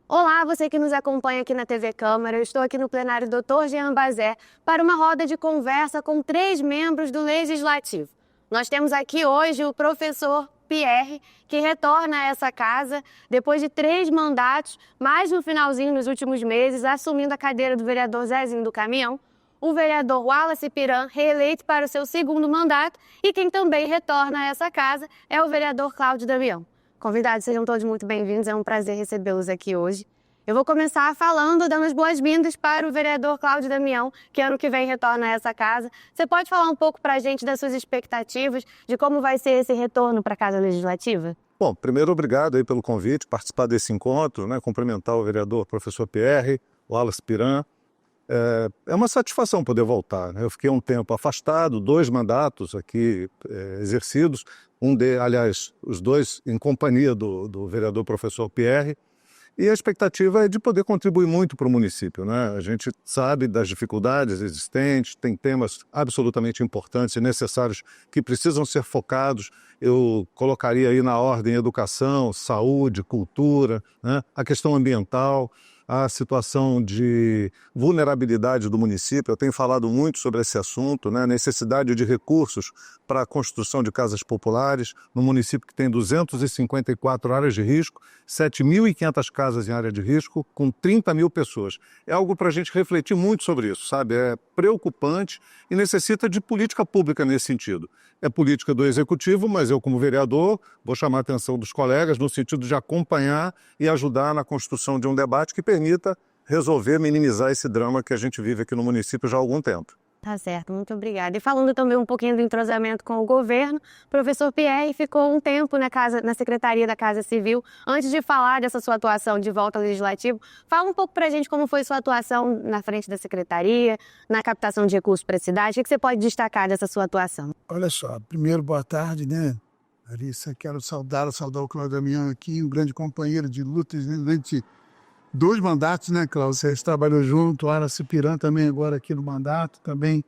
Olá, você que nos acompanha aqui na TV Câmara. Eu estou aqui no plenário Dr. Jean Bazé para uma roda de conversa com 3 membros do Legislativo. Nós temos aqui hoje o professor Pierre, que retorna a essa casa depois de 3 mandatos, mais no finalzinho, nos últimos meses, assumindo a cadeira do vereador Zezinho do Caminhão. O vereador Wallace Piran, reeleito para o seu 2º mandato, e quem também retorna a essa casa é o vereador Cláudio Damião. Convidados, sejam todos muito bem-vindos, é um prazer recebê-los aqui hoje. Eu vou começar falando, dando as boas-vindas para o vereador Cláudio Damião, que ano que vem retorna a essa casa. Você pode falar um pouco para a gente das suas expectativas, de como vai ser esse retorno para a Casa Legislativa? Bom, primeiro, obrigado aí pelo convite, participar desse encontro, cumprimentar o vereador professor Pierre, Wallace Piran. É uma satisfação poder voltar. Eu fiquei um tempo afastado, 2 mandatos aqui exercidos, aliás, os 2 em companhia do vereador professor Pierre, e a expectativa é de poder contribuir muito para o município, A gente sabe das dificuldades existentes, tem temas absolutamente importantes e necessários que precisam ser focados. Eu colocaria aí na ordem educação, saúde, cultura, a questão ambiental, a situação de vulnerabilidade do município. Eu tenho falado muito sobre esse assunto, a necessidade de recursos para a construção de casas populares, no município que tem 254 áreas de risco, 7.500 casas em área de risco, com 30 mil pessoas. É algo para a gente refletir muito sobre isso, sabe? É preocupante e necessita de política pública nesse sentido. É política do Executivo, mas eu, como vereador, vou chamar a atenção dos colegas no sentido de acompanhar e ajudar na construção de um debate que permita resolver, minimizar esse drama que a gente vive aqui no município já há algum tempo. Tá certo, muito obrigada. E falando também um pouquinho do entrosamento com o governo, o professor Pierre ficou um tempo na Secretaria da Casa Civil. Antes de falar dessa sua atuação de volta ao Legislativo, fala um pouco pra gente como foi sua atuação na frente da Secretaria, na captação de recursos para a cidade. O que você pode destacar dessa sua atuação? Olha só, primeiro, boa tarde, Larissa? Quero saudar o Cláudio Damião aqui, um grande companheiro de lutas durante 2 mandatos, Cláudio? Você trabalhou junto, Wallace Piran também agora aqui no mandato, também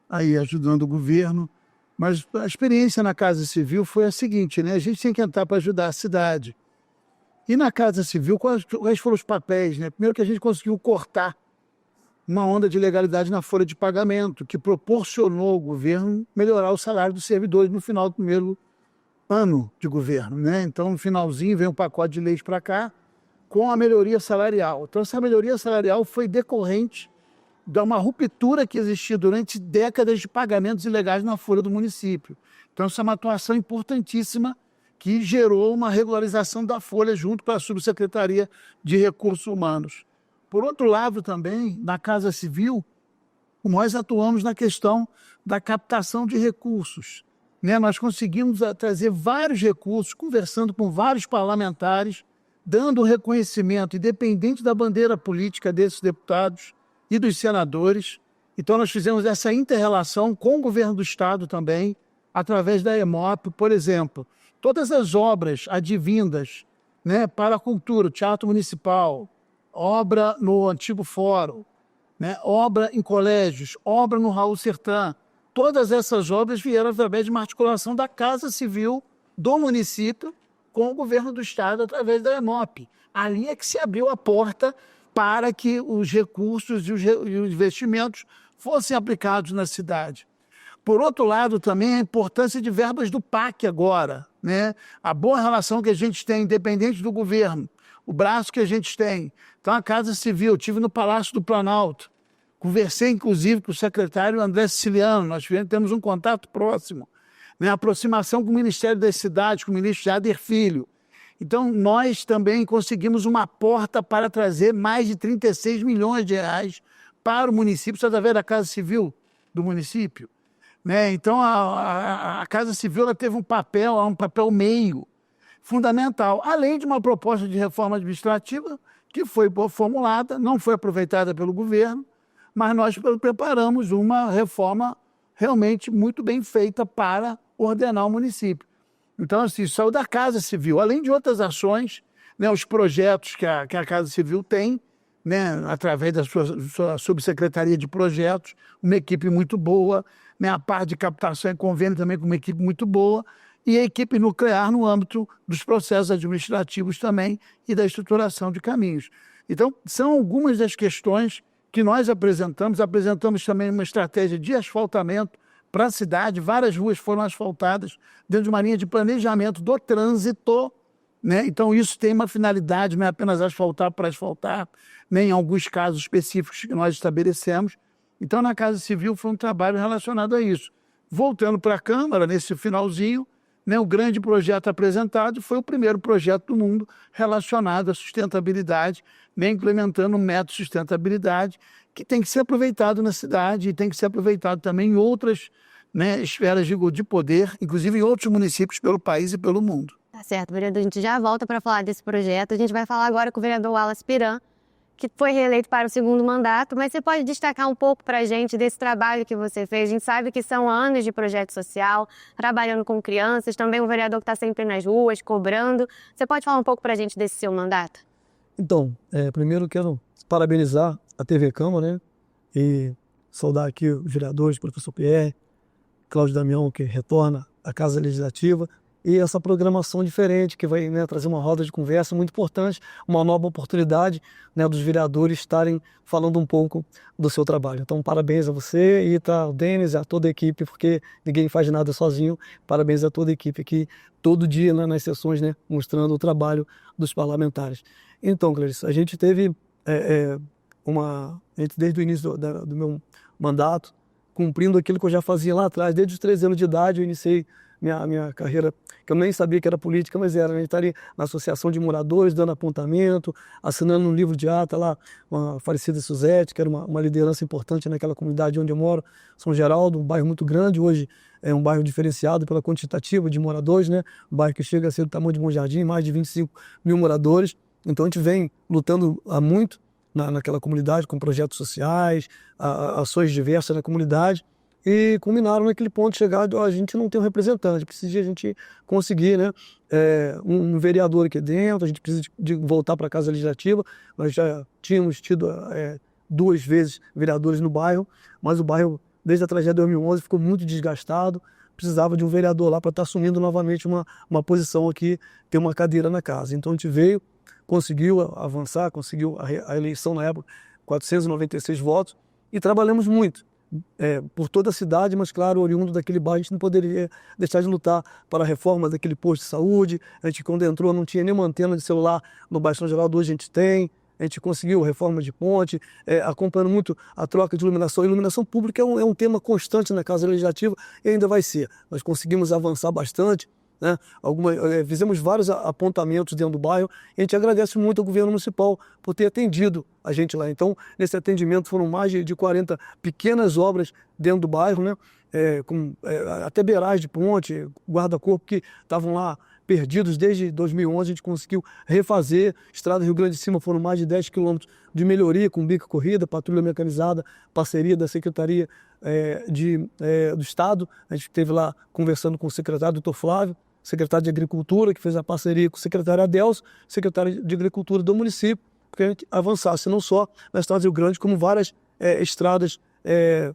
aí ajudando o governo. Mas a experiência na Casa Civil foi a seguinte, A gente tem que entrar para ajudar a cidade. E na Casa Civil, quais foram os papéis, Primeiro que a gente conseguiu cortar uma onda de ilegalidade na folha de pagamento, que proporcionou ao governo melhorar o salário dos servidores no final do primeiro ano de governo, Então, no finalzinho, vem um pacote de leis para cá, com a melhoria salarial. Então, essa melhoria salarial foi decorrente de uma ruptura que existia durante décadas de pagamentos ilegais na folha do município. Então, essa é uma atuação importantíssima que gerou uma regularização da folha junto com a Subsecretaria de Recursos Humanos. Por outro lado, também, na Casa Civil, nós atuamos na questão da captação de recursos. Nós conseguimos trazer vários recursos, conversando com vários parlamentares, dando reconhecimento, independente da bandeira política desses deputados e dos senadores. Então, nós fizemos essa inter-relação com o governo do Estado também, através da EMOP, por exemplo. Todas as obras advindas para a cultura, o Teatro Municipal, obra no Antigo Fórum, obra em colégios, obra no Raul Sertã, todas essas obras vieram através de uma articulação da Casa Civil do município, com o governo do Estado através da EMOP. Ali é que se abriu a porta para que os recursos e os investimentos fossem aplicados na cidade. Por outro lado, também a importância de verbas do PAC agora, A boa relação que a gente tem, independente do governo, o braço que a gente tem. Então, a Casa Civil, estive no Palácio do Planalto, conversei, inclusive, com o secretário André Siciliano, nós temos um contato próximo. Aproximação com o Ministério das Cidades, com o ministro Jader Filho. Então, nós também conseguimos uma porta para trazer mais de 36 milhões de reais para o município, através da Casa Civil do município. Então, a Casa Civil ela teve um papel meio fundamental, além de uma proposta de reforma administrativa que foi formulada, não foi aproveitada pelo governo, mas nós preparamos uma reforma realmente muito bem feita para ordenar o município. Então, assim, saiu da Casa Civil, além de outras ações, os projetos que a Casa Civil tem, através da sua subsecretaria de projetos, uma equipe muito boa, a parte de captação e convênio também com uma equipe muito boa, e a equipe nuclear no âmbito dos processos administrativos também e da estruturação de caminhos. Então, são algumas das questões que nós apresentamos. Apresentamos também uma estratégia de asfaltamento para a cidade. Várias ruas foram asfaltadas dentro de uma linha de planejamento do trânsito, né? Então, isso tem uma finalidade, não é apenas asfaltar para asfaltar, nem em alguns casos específicos que nós estabelecemos. Então, na Casa Civil foi um trabalho relacionado a isso. Voltando para a Câmara, nesse finalzinho, né, o grande projeto apresentado foi o primeiro projeto do mundo relacionado à sustentabilidade, né, implementando um método de sustentabilidade que tem que ser aproveitado na cidade e tem que ser aproveitado também em outras, né, esferas de poder, inclusive em outros municípios pelo país e pelo mundo. Tá certo, vereador, a gente já volta para falar desse projeto. A gente vai falar agora com o vereador Wallace Piran, que foi reeleito para o segundo mandato, mas você pode destacar um pouco para a gente desse trabalho que você fez? A gente sabe que são anos de projeto social, trabalhando com crianças, também um vereador que está sempre nas ruas, cobrando. Você pode falar um pouco para a gente desse seu mandato? Então, primeiro quero parabenizar a TV Câmara, né? E saudar aqui os vereadores, professor Pierre, Cláudio Damião, que retorna à Casa Legislativa, e essa programação diferente que vai, né, trazer uma roda de conversa muito importante, uma nova oportunidade, né, dos vereadores estarem falando um pouco do seu trabalho. Então, parabéns a você e ao Denis e a toda a equipe, porque ninguém faz nada sozinho. Parabéns a toda a equipe aqui, todo dia, né, nas sessões, né, mostrando o trabalho dos parlamentares. Então, Clarice, a gente teve desde o início do meu mandato, cumprindo aquilo que eu já fazia lá atrás. Desde os 13 anos de idade eu iniciei minha carreira, que eu nem sabia que era política, mas era. A gente está ali na associação de moradores, dando apontamento, assinando um livro de ata lá, uma falecida Suzete, que era uma liderança importante naquela comunidade onde eu moro, São Geraldo, um bairro muito grande. Hoje é um bairro diferenciado pela quantitativa de moradores, né? Um bairro que chega a ser do tamanho de Bom Jardim, mais de 25 mil moradores. Então a gente vem lutando há muito naquela comunidade, com projetos sociais, ações diversas na comunidade, e culminaram naquele ponto de chegar, a gente não tem um representante, precisa a gente conseguir, né, um vereador aqui dentro, a gente precisa de voltar para a Casa Legislativa. Nós já tínhamos tido 2 vezes vereadores no bairro, mas o bairro, desde a tragédia de 2011, ficou muito desgastado, precisava de um vereador lá para estar assumindo novamente uma posição aqui, ter uma cadeira na casa. Então a gente veio, conseguiu avançar, conseguiu a eleição na época, 496 votos, e trabalhamos muito por toda a cidade, mas claro, oriundo daquele bairro, a gente não poderia deixar de lutar para a reforma daquele posto de saúde. A gente, quando entrou, não tinha nenhuma antena de celular no bairro São Geraldo, hoje a gente tem. A gente conseguiu reforma de ponte, acompanhando muito a troca de iluminação. Iluminação pública é um tema constante na Casa Legislativa e ainda vai ser. Nós conseguimos avançar bastante, né? Fizemos vários apontamentos dentro do bairro, e a gente agradece muito ao governo municipal por ter atendido a gente lá. Então, nesse atendimento foram mais de 40 pequenas obras dentro do bairro, né? Até beirais de ponte, guarda-corpo que estavam lá perdidos desde 2011, a gente conseguiu refazer. Estrada Rio Grande de Cima foram mais de 10 quilômetros de melhoria, com bico corrida, patrulha mecanizada, parceria da Secretaria do Estado. A gente esteve lá conversando com o secretário, doutor Flávio, secretário de Agricultura, que fez a parceria com o secretário Adelso, secretário de Agricultura do município, para que a gente avançasse não só na estrada Rio Grande, como várias estradas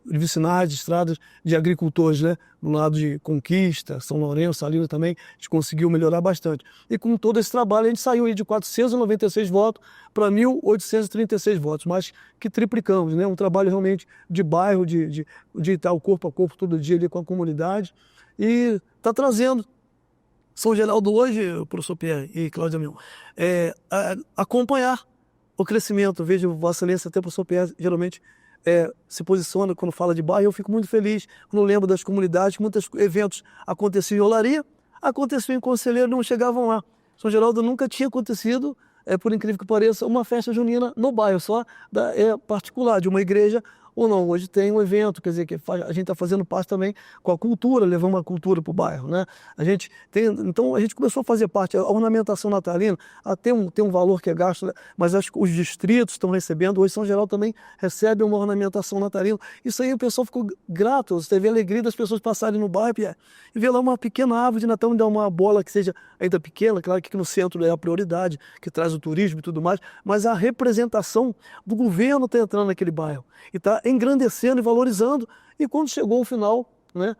vicinais, estradas de agricultores, né? No lado de Conquista, São Lourenço, Salinas também, a gente conseguiu melhorar bastante. E com todo esse trabalho, a gente saiu aí de 496 votos para 1.836 votos, mas que triplicamos, né? Um trabalho realmente de bairro, de estar o corpo a corpo todo dia ali com a comunidade, e está trazendo São Geraldo hoje, professor Pierre e Cláudio Damião, acompanhar o crescimento. Vejo Vossa Excelência, até o professor Pierre, geralmente se posiciona quando fala de bairro. Eu fico muito feliz quando lembro das comunidades, muitos eventos aconteciam em Olaria, aconteciam em Conselheiro, não chegavam lá. São Geraldo nunca tinha acontecido, por incrível que pareça, uma festa junina no bairro, só particular, de uma igreja ou não. Hoje tem um evento, quer dizer, que a gente está fazendo parte também com a cultura, levando uma cultura para o bairro, né? Então a gente começou a fazer parte, a ornamentação natalina, tem um valor que é gasto, né? Mas acho que os distritos estão recebendo, hoje São Geraldo também recebe uma ornamentação natalina. Isso aí o pessoal ficou grato, você teve a alegria das pessoas passarem no bairro e ver lá uma pequena árvore de Natal, me dar uma bola que seja ainda pequena, claro que aqui no centro é a prioridade, que traz o turismo e tudo mais, mas a representação do governo está entrando naquele bairro e está engrandecendo e valorizando. E quando chegou o final, né?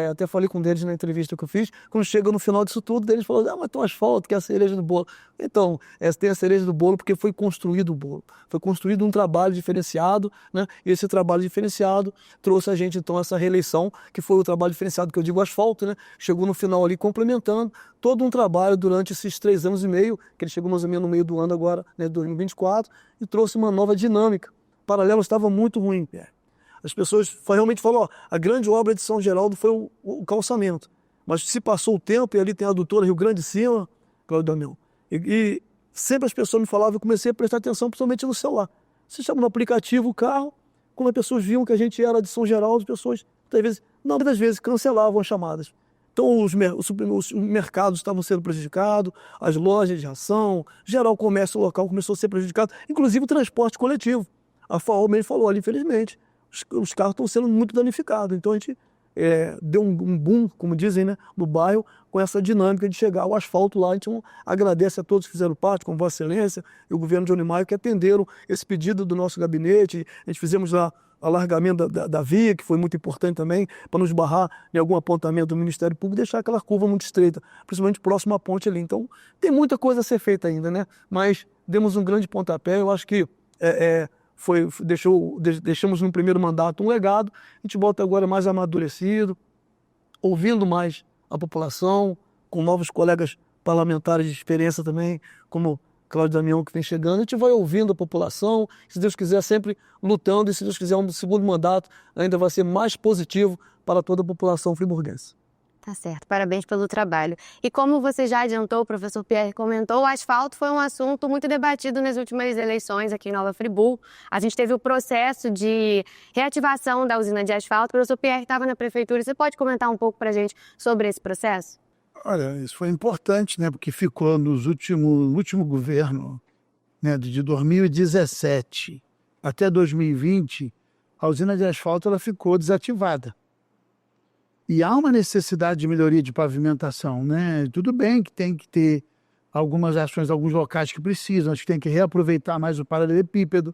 Até falei com um deles na entrevista que eu fiz. Quando chega no final disso tudo, eles falaram: mas tem um asfalto, que é a cereja do bolo. Então, tem a cereja do bolo porque foi construído o bolo. Foi construído um trabalho diferenciado, né? E esse trabalho diferenciado trouxe a gente, então, essa reeleição, que foi o trabalho diferenciado que eu digo asfalto, né? Chegou no final ali complementando todo um trabalho durante esses 3 anos e meio, que ele chegou mais ou menos no meio do ano agora, né, 2024, e trouxe uma nova dinâmica. O paralelo estava muito ruim, Pierre. As pessoas realmente falam: a grande obra de São Geraldo foi o calçamento. Mas se passou o tempo, e ali tem a adutora Rio Grande de Cima, Cláudio Damião, e sempre as pessoas me falavam, eu comecei a prestar atenção principalmente no celular. Você chama no aplicativo o carro, quando as pessoas viam que a gente era de São Geraldo, as pessoas, muitas vezes, cancelavam as chamadas. Então os mercados estavam sendo prejudicados, as lojas de ração, geral comércio local começou a ser prejudicado, inclusive o transporte coletivo. A FAO mesmo falou: olha, infelizmente, os carros estão sendo muito danificados. Então a gente deu um boom, como dizem, né, no bairro, com essa dinâmica de chegar ao asfalto lá. Então agradece a todos que fizeram parte, como Vossa Excelência e o governo de Johnny Maio, que atenderam esse pedido do nosso gabinete. A gente fizemos lá alargamento da via, que foi muito importante também, para nos barrar em algum apontamento do Ministério Público, deixar aquela curva muito estreita, principalmente próximo à ponte ali. Então tem muita coisa a ser feita ainda, né? Mas demos um grande pontapé. Eu acho que deixamos no primeiro mandato um legado. A gente volta agora mais amadurecido, ouvindo mais a população, com novos colegas parlamentares de experiência também, como Cláudio Damião, que vem chegando. A gente vai ouvindo a população, se Deus quiser, sempre lutando, e se Deus quiser, um segundo mandato ainda vai ser mais positivo para toda a população friburguense. Tá certo, parabéns pelo trabalho. E como você já adiantou, o professor Pierre comentou, o asfalto foi um assunto muito debatido nas últimas eleições aqui em Nova Friburgo. A gente teve o processo de reativação da usina de asfalto. O professor Pierre estava na prefeitura. Você pode comentar um pouco para a gente sobre esse processo? Olha, isso foi importante, né? Porque ficou no último governo, né, de 2017 até 2020, a usina de asfalto ela ficou desativada. E há uma necessidade de melhoria de pavimentação, né? Tudo bem que tem que ter algumas ações, alguns locais que precisam, acho que tem que reaproveitar mais o paralelepípedo,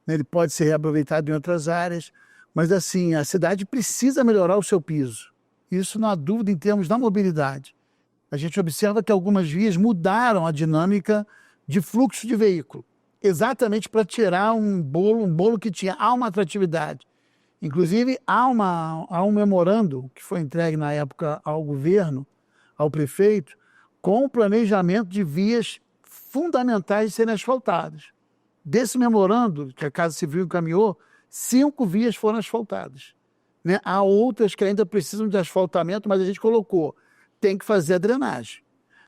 né? Ele pode ser reaproveitado em outras áreas, mas assim, a cidade precisa melhorar o seu piso. Isso não há dúvida em termos da mobilidade. A gente observa que algumas vias mudaram a dinâmica de fluxo de veículo, exatamente para tirar um bolo que há uma atratividade. Inclusive, há um memorando que foi entregue na época ao governo, ao prefeito, com o planejamento de vias fundamentais de serem asfaltadas. Desse memorando, que a Casa Civil encaminhou, 5 vias foram asfaltadas, né? Há outras que ainda precisam de asfaltamento, mas a gente colocou, tem que fazer a drenagem.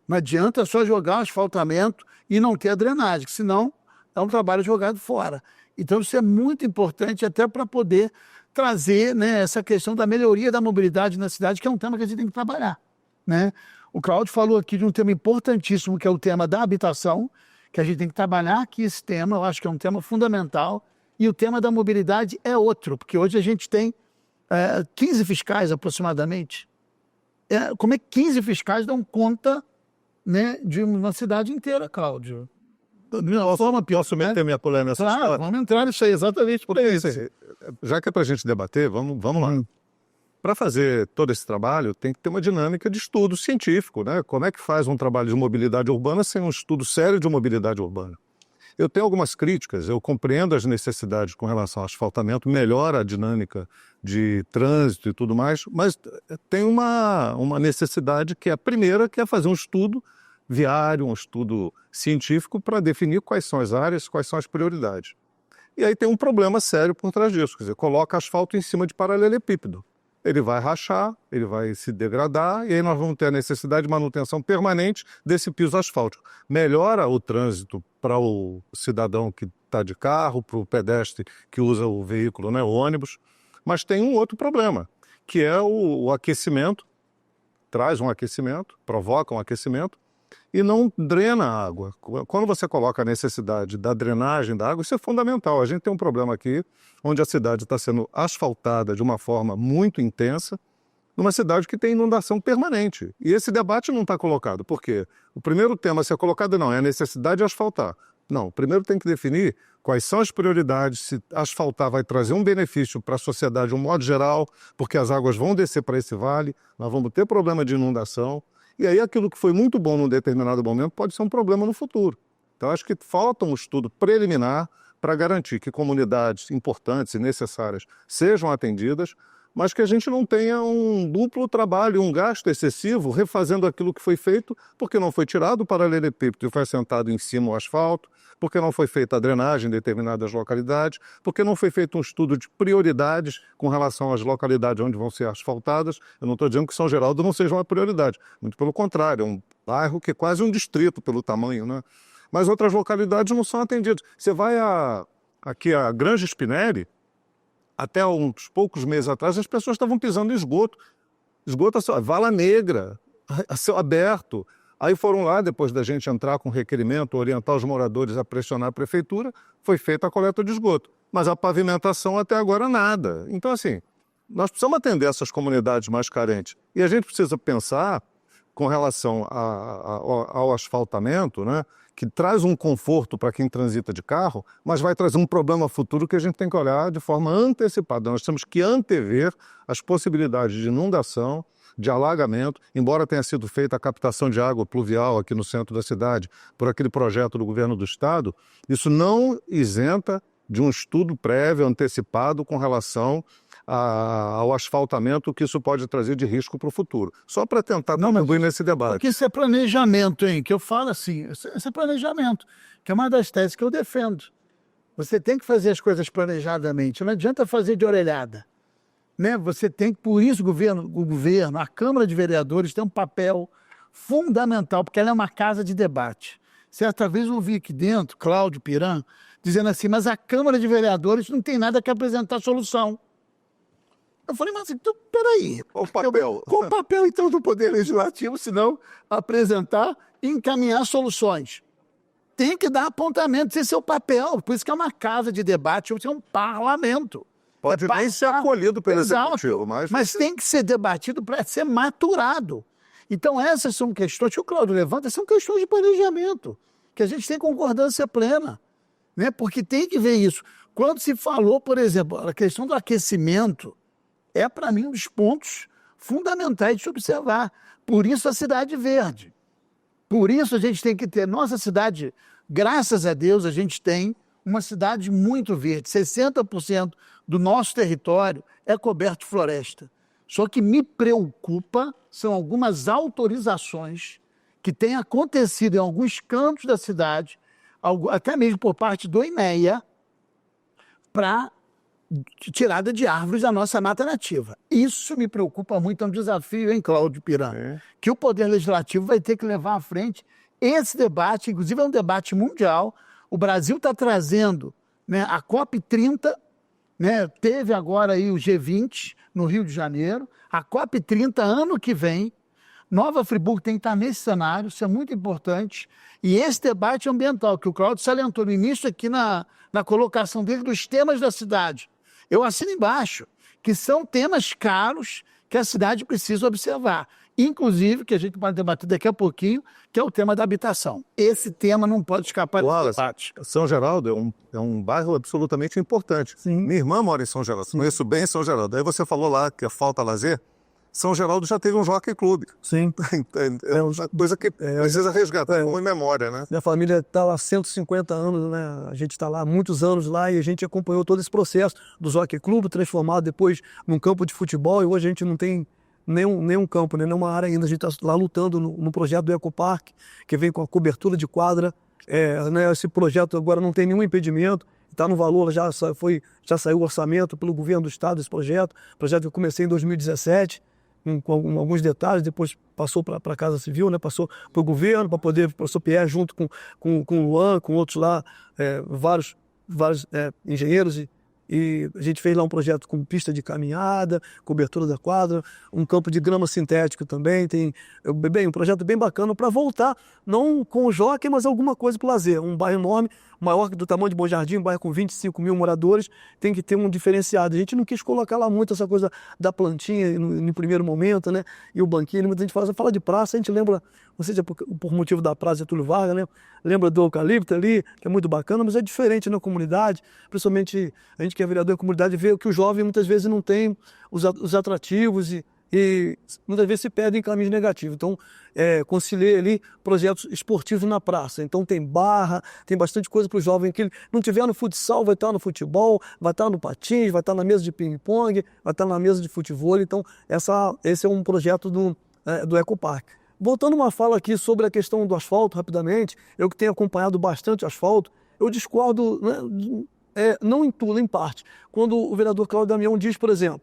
Não adianta só jogar o asfaltamento e não ter a drenagem, senão é um trabalho jogado fora. Então isso é muito importante até para poder trazer, né, essa questão da melhoria da mobilidade na cidade, que é um tema que a gente tem que trabalhar, né? O Cláudio falou aqui de um tema importantíssimo, que é o tema da habitação, que a gente tem que trabalhar aqui esse tema, eu acho que é um tema fundamental, e o tema da mobilidade é outro, porque hoje a gente tem 15 fiscais aproximadamente. Como é que 15 fiscais dão conta, né, de uma cidade inteira, Cláudio? Posso meter minha polêmica nessa história? Vamos entrar nisso aí, exatamente por isso. Já que é para a gente debater, vamos lá. Para fazer todo esse trabalho, tem que ter uma dinâmica de estudo científico, né? Como é que faz um trabalho de mobilidade urbana sem um estudo sério de mobilidade urbana? Eu tenho algumas críticas, eu compreendo as necessidades com relação ao asfaltamento, melhora a dinâmica de trânsito e tudo mais, mas tem uma necessidade que é a primeira, que é fazer um estudo viário, um estudo científico para definir quais são as áreas, quais são as prioridades. E aí tem um problema sério por trás disso, quer dizer, coloca asfalto em cima de paralelepípedo. Ele vai rachar, ele vai se degradar e aí nós vamos ter a necessidade de manutenção permanente desse piso asfáltico. Melhora o trânsito para o cidadão que está de carro, para o pedestre que usa o veículo, né, o ônibus, mas tem um outro problema, que é o aquecimento, traz um aquecimento, provoca um aquecimento, e não drena a água. Quando você coloca a necessidade da drenagem da água, isso é fundamental. A gente tem um problema aqui, onde a cidade está sendo asfaltada de uma forma muito intensa, numa cidade que tem inundação permanente. E esse debate não está colocado. Por quê? O primeiro tema a ser colocado não é a necessidade de asfaltar. Não, primeiro tem que definir quais são as prioridades, se asfaltar vai trazer um benefício para a sociedade de um modo geral, porque as águas vão descer para esse vale, nós vamos ter problema de inundação, e aí aquilo que foi muito bom num determinado momento pode ser um problema no futuro. Então acho que falta um estudo preliminar para garantir que comunidades importantes e necessárias sejam atendidas, mas que a gente não tenha um duplo trabalho, um gasto excessivo, refazendo aquilo que foi feito, porque não foi tirado o paralelepípedo e foi assentado em cima o asfalto, porque não foi feita a drenagem em determinadas localidades, porque não foi feito um estudo de prioridades com relação às localidades onde vão ser asfaltadas. Eu não estou dizendo que São Geraldo não seja uma prioridade, muito pelo contrário, é um bairro que é quase um distrito pelo tamanho, né? Mas outras localidades não são atendidas. Você vai aqui a Granja Spinelli, até uns poucos meses atrás, as pessoas estavam pisando em esgoto. Esgoto, vala negra, a céu aberto. Aí foram lá, depois da gente entrar com requerimento, orientar os moradores a pressionar a prefeitura, foi feita a coleta de esgoto. Mas a pavimentação até agora nada. Então, assim, nós precisamos atender essas comunidades mais carentes. E a gente precisa pensar com relação ao asfaltamento, né, que traz um conforto para quem transita de carro, mas vai trazer um problema futuro que a gente tem que olhar de forma antecipada. Nós temos que antever as possibilidades de inundação, de alagamento, embora tenha sido feita a captação de água pluvial aqui no centro da cidade por aquele projeto do governo do estado, isso não isenta de um estudo prévio, antecipado com relação ao asfaltamento que isso pode trazer de risco para o futuro. Só para tentar contribuir nesse debate. Porque isso é planejamento, hein? Que eu falo assim, isso é planejamento, que é uma das teses que eu defendo. Você tem que fazer as coisas planejadamente, não adianta fazer de orelhada. Né? Você tem que, por isso o governo, a Câmara de Vereadores tem um papel fundamental, porque ela é uma casa de debate. Certa vez eu ouvi aqui dentro, Cláudio Piran, dizendo assim, mas a Câmara de Vereadores não tem nada que apresentar solução. Eu falei, mas então, peraí. Qual o papel? Qual o papel, então, do Poder Legislativo, se não apresentar e encaminhar soluções? Tem que dar apontamento, esse é o papel. Por isso que é uma casa de debate, é um parlamento. Pode nem ser acolhido pelo Executivo, mas tem que ser debatido para ser maturado. Então, essas são questões que o Cláudio levanta, são questões de planejamento, que a gente tem concordância plena, né? Porque tem que ver isso. Quando se falou, por exemplo, a questão do aquecimento, é, para mim, um dos pontos fundamentais de se observar. Por isso a cidade verde. Por isso a gente tem que ter... Nossa cidade, graças a Deus, a gente tem uma cidade muito verde. 60% do nosso território é coberto de floresta. Só que me preocupa são algumas autorizações que têm acontecido em alguns cantos da cidade, até mesmo por parte do INEA, para tirada de árvores da nossa mata nativa. Isso me preocupa muito, é um desafio, hein, Cláudio Piran? Que o Poder Legislativo vai ter que levar à frente esse debate, inclusive é um debate mundial. O Brasil está trazendo, né, a COP30, né, teve agora aí o G20 no Rio de Janeiro, a COP30 ano que vem, Nova Friburgo tem que estar nesse cenário, isso é muito importante. E esse debate ambiental, que o Cláudio salientou no início aqui na colocação dele dos temas da cidade, eu assino embaixo, que são temas caros que a cidade precisa observar. Inclusive, que a gente pode debater daqui a pouquinho, que é o tema da habitação. Esse tema não pode escapar do debate. São Geraldo é um bairro absolutamente importante. Sim. Minha irmã mora em São Geraldo, conheço bem São Geraldo. Aí você falou lá que falta lazer. São Geraldo já teve um jockey clube. Sim. É uma coisa que precisa resgatar com memória, né? Minha família está lá há 150 anos, né? A gente está lá há muitos anos lá e a gente acompanhou todo esse processo do jockey clube, transformado depois num campo de futebol, e hoje a gente não tem nenhum campo, né? Nenhuma área ainda. A gente está lá lutando no projeto do Ecopark, que vem com a cobertura de quadra. Né? Esse projeto agora não tem nenhum impedimento. Está no valor, já saiu o orçamento pelo governo do estado, esse projeto. Projeto que eu comecei em 2017. Com alguns detalhes, depois passou para a Casa Civil, né? Passou para o governo, para poder, o professor Pierre, junto com o Luan, com outros lá, vários engenheiros, e a gente fez lá um projeto com pista de caminhada, cobertura da quadra, um campo de grama sintético também, um projeto bem bacana para voltar, não com o jockey, mas alguma coisa para o lazer, um bairro enorme, maior do tamanho de Bom Jardim, um bairro com 25 mil moradores, tem que ter um diferenciado. A gente não quis colocar lá muito essa coisa da plantinha no primeiro momento, né? E o banquinho, muita gente fala de praça, a gente lembra, não sei se é por motivo da Praça Getúlio Vargas, né? Lembra do eucalipto ali, que é muito bacana, mas é diferente na comunidade, principalmente a gente que é vereador da comunidade, vê que o jovem muitas vezes não tem os atrativos e muitas vezes se perde em caminhos negativos. Então, conciliei ali projetos esportivos na praça. Então, tem barra, tem bastante coisa para o jovem que ele não tiver no futsal, vai estar no futebol, vai estar no patins, vai estar na mesa de ping-pong, vai estar na mesa de futebol. Então, esse é um projeto do Ecoparque. Voltando uma fala aqui sobre a questão do asfalto, rapidamente, eu que tenho acompanhado bastante asfalto, eu discordo, né, não em tudo, em parte. Quando o vereador Cláudio Damião diz, por exemplo,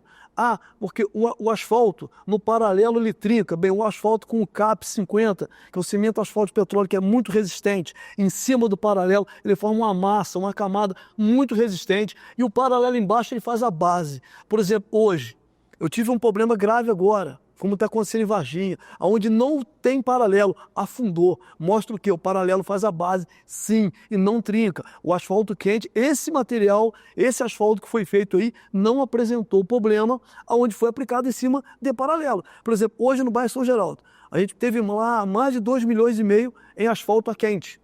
porque o asfalto no paralelo ele trinca, bem, o asfalto com o CAP 50, que é o cimento asfalto de petróleo, que é muito resistente, em cima do paralelo ele forma uma massa, uma camada muito resistente, e o paralelo embaixo ele faz a base. Por exemplo, hoje, eu tive um problema grave agora, como está acontecendo em Varginha, onde não tem paralelo, afundou. Mostra o quê? O paralelo faz a base, sim, e não trinca. O asfalto quente, esse material, esse asfalto que foi feito aí, não apresentou problema onde foi aplicado em cima de paralelo. Por exemplo, hoje no bairro São Geraldo, a gente teve lá mais de 2,5 milhões em asfalto a quente.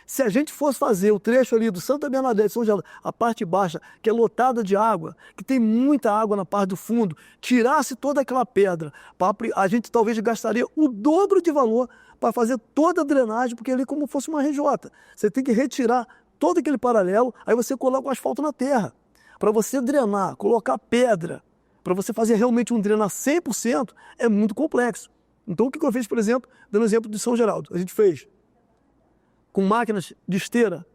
Se a gente fosse fazer o trecho ali do Santa Bernadette, São Geraldo, a parte baixa, que é lotada de água, que tem muita água na parte do fundo, tirasse toda aquela pedra, a gente talvez gastaria o dobro de valor para fazer toda a drenagem, porque ali é como fosse uma RJ. Você tem que retirar todo aquele paralelo, aí você coloca o asfalto na terra. Para você drenar, colocar pedra, para você fazer realmente um drenar 100%, é muito complexo. Então o que eu fiz, por exemplo, dando exemplo de São Geraldo, a gente fez com máquinas de esteira,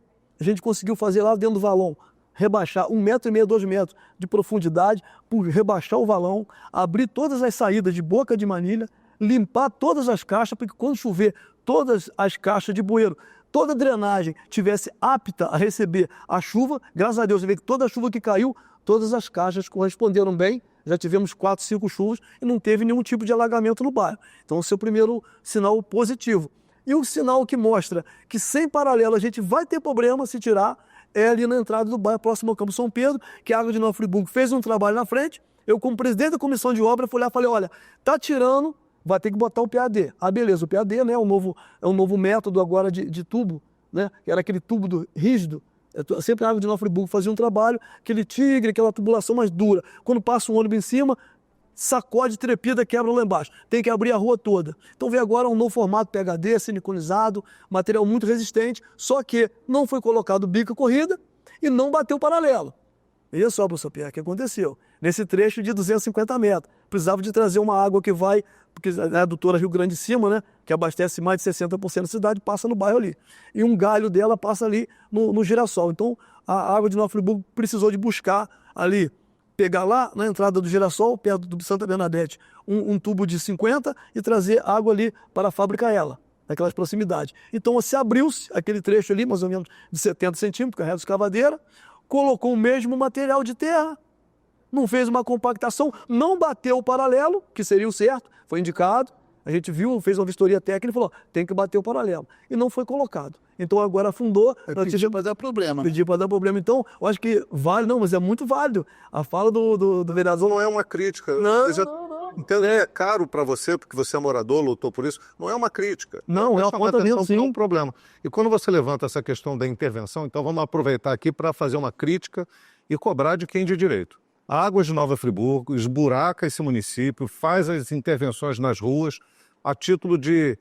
a gente conseguiu fazer lá dentro do valão, rebaixar 1,5 metro, 2 metros de profundidade, por rebaixar o valão, abrir todas as saídas de boca de manilha, limpar todas as caixas, porque quando chover, todas as caixas de bueiro, toda a drenagem tivesse apta a receber a chuva. Graças a Deus, você vê que toda a chuva que caiu, todas as caixas corresponderam bem, já tivemos 4, 5 chuvas e não teve nenhum tipo de alagamento no bairro. Então, esse é o primeiro sinal positivo. E o sinal que mostra que sem paralelo a gente vai ter problema se tirar é ali na entrada do bairro, próximo ao Campo São Pedro, que a Água de Nova Friburgo fez um trabalho na frente. Eu, como presidente da comissão de obra, fui lá e falei, olha, tá tirando, vai ter que botar o PAD. Beleza, o PAD, né, é um novo método agora de tubo, né, que era aquele tubo rígido. Sempre a Água de Nova Friburgo fazia um trabalho, aquele tigre, aquela tubulação mais dura. Quando passa um ônibus em cima, sacode, trepida, quebra lá embaixo. Tem que abrir a rua toda. Então vem agora um novo formato PHD, siliconizado, material muito resistente, só que não foi colocado bico corrida e não bateu paralelo. E olha só, professor Pierre, o que aconteceu? Nesse trecho de 250 metros, precisava de trazer uma água que vai, porque a adutora Rio Grande de Cima, né, que abastece mais de 60% da cidade, passa no bairro ali. E um galho dela passa ali no Girassol. Então a Água de Nova Friburgo precisou de buscar ali, pegar lá na entrada do Girassol, perto do Santa Bernadette, um tubo de 50 e trazer água ali para a fábrica ela, naquelas proximidades. Então, se abriu-se aquele trecho ali, mais ou menos de 70 centímetros, carrega de escavadeira, colocou o mesmo material de terra, não fez uma compactação, não bateu o paralelo, que seria o certo, foi indicado, a gente viu, fez uma vistoria técnica e falou, tem que bater o paralelo. E não foi colocado. Então agora afundou. Pediu para dar problema. Pediu para dar problema. Então, eu acho que vale, não, mas é muito válido. A fala do vereador. Não é uma crítica. Não. Entende? É caro para você, porque você é morador, lutou por isso. Não é uma crítica. Não, é uma apontamento, sim. É um problema. E quando você levanta essa questão da intervenção, então vamos aproveitar aqui para fazer uma crítica e cobrar de quem de direito. A Águas de Nova Friburgo esburaca esse município, faz as intervenções nas ruas a título de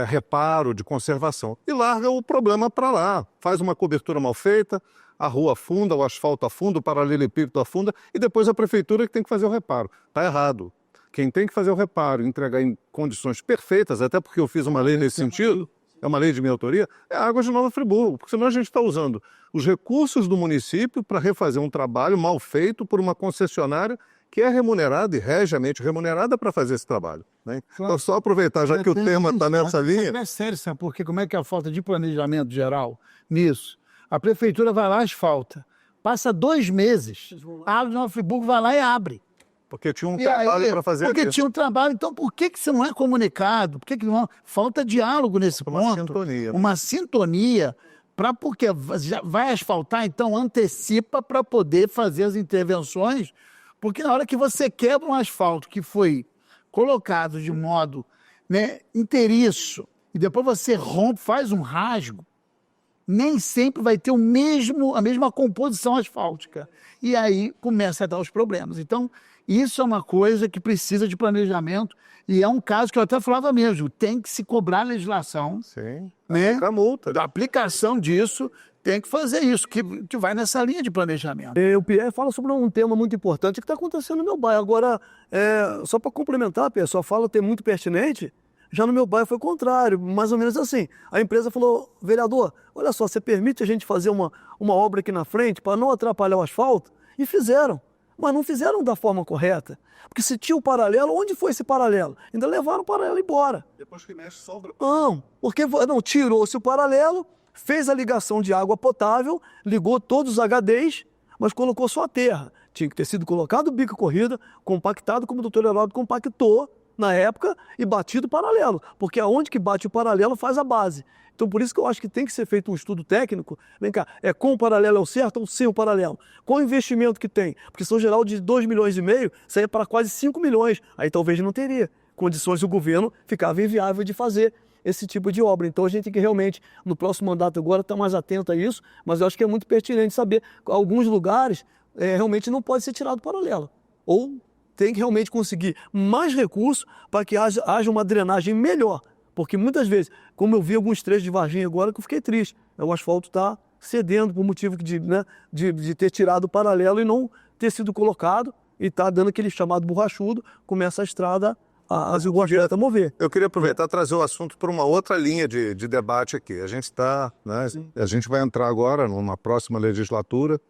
reparo, de conservação. E larga o problema para lá. Faz uma cobertura mal feita, a rua afunda, o asfalto afunda, o paralelepípedo afunda, e depois a prefeitura que tem que fazer o reparo. Está errado. Quem tem que fazer o reparo, entregar em condições perfeitas, até porque eu fiz uma lei nesse sentido, é uma lei de minha autoria, é a Águas de Nova Friburgo, porque senão a gente está usando os recursos do município para refazer um trabalho mal feito por uma concessionária que é remunerada e regiamente remunerada para fazer esse trabalho. Né? Claro. Então, só aproveitar, já que o tema está nessa linha... É sério, sabe por quê? Como é que é a falta de planejamento geral nisso? A prefeitura vai lá e asfalta. Passa 2 meses, a Água de Nova Friburgo vai lá e abre. Porque tinha um trabalho para fazer Porque aqui. tinha um trabalho. Então, por que você não é comunicado? Por que não falta diálogo nesse ponto? Sintonia. Uma sintonia Porque já vai asfaltar, então antecipa para poder fazer as intervenções, porque na hora que você quebra um asfalto que foi colocado de modo, né, inteiriço, e depois você rompe, faz um rasgo, nem sempre vai ter a mesma composição asfáltica. E aí começa a dar os problemas. Então, isso é uma coisa que precisa de planejamento, e é um caso que eu até falava mesmo, tem que se cobrar a legislação, Sim, né? a multa. Da aplicação disso, tem que fazer isso, que vai nessa linha de planejamento. O Pierre fala sobre um tema muito importante que está acontecendo no meu bairro. Agora, só para complementar, Pierre, sua fala tem muito pertinente. Já no meu bairro foi o contrário, mais ou menos assim. A empresa falou, vereador, olha só, você permite a gente fazer uma obra aqui na frente para não atrapalhar o asfalto? E fizeram, mas não fizeram da forma correta. Porque se tinha o paralelo, onde foi esse paralelo? Ainda levaram o paralelo embora. Depois que mexe, sobra. Não, porque tirou-se o paralelo, fez a ligação de água potável, ligou todos os HDs, mas colocou só a terra. Tinha que ter sido colocado o bico corrida, compactado como o doutor Heraldo compactou na época e batido paralelo, porque aonde que bate o paralelo faz a base. Então por isso que eu acho que tem que ser feito um estudo técnico, vem cá, com o paralelo é o certo ou sem o paralelo? Qual o investimento que tem? Porque São Geraldo de 2,5 milhões, saía para quase 5 milhões, aí talvez não teria condições, o governo ficava inviável de fazer esse tipo de obra. Então a gente tem que realmente, no próximo mandato agora, estar mais atento a isso, mas eu acho que é muito pertinente saber, alguns lugares realmente não pode ser tirado o paralelo, ou tem que realmente conseguir mais recursos para que haja uma drenagem melhor. Porque muitas vezes, como eu vi alguns trechos de Varginha agora, que eu fiquei triste. O asfalto está cedendo por motivo de ter tirado o paralelo e não ter sido colocado, e está dando aquele chamado borrachudo, começa a estrada a mover. Eu queria aproveitar e trazer o assunto para uma outra linha de debate aqui. A gente está, né, a gente vai entrar agora numa próxima legislatura.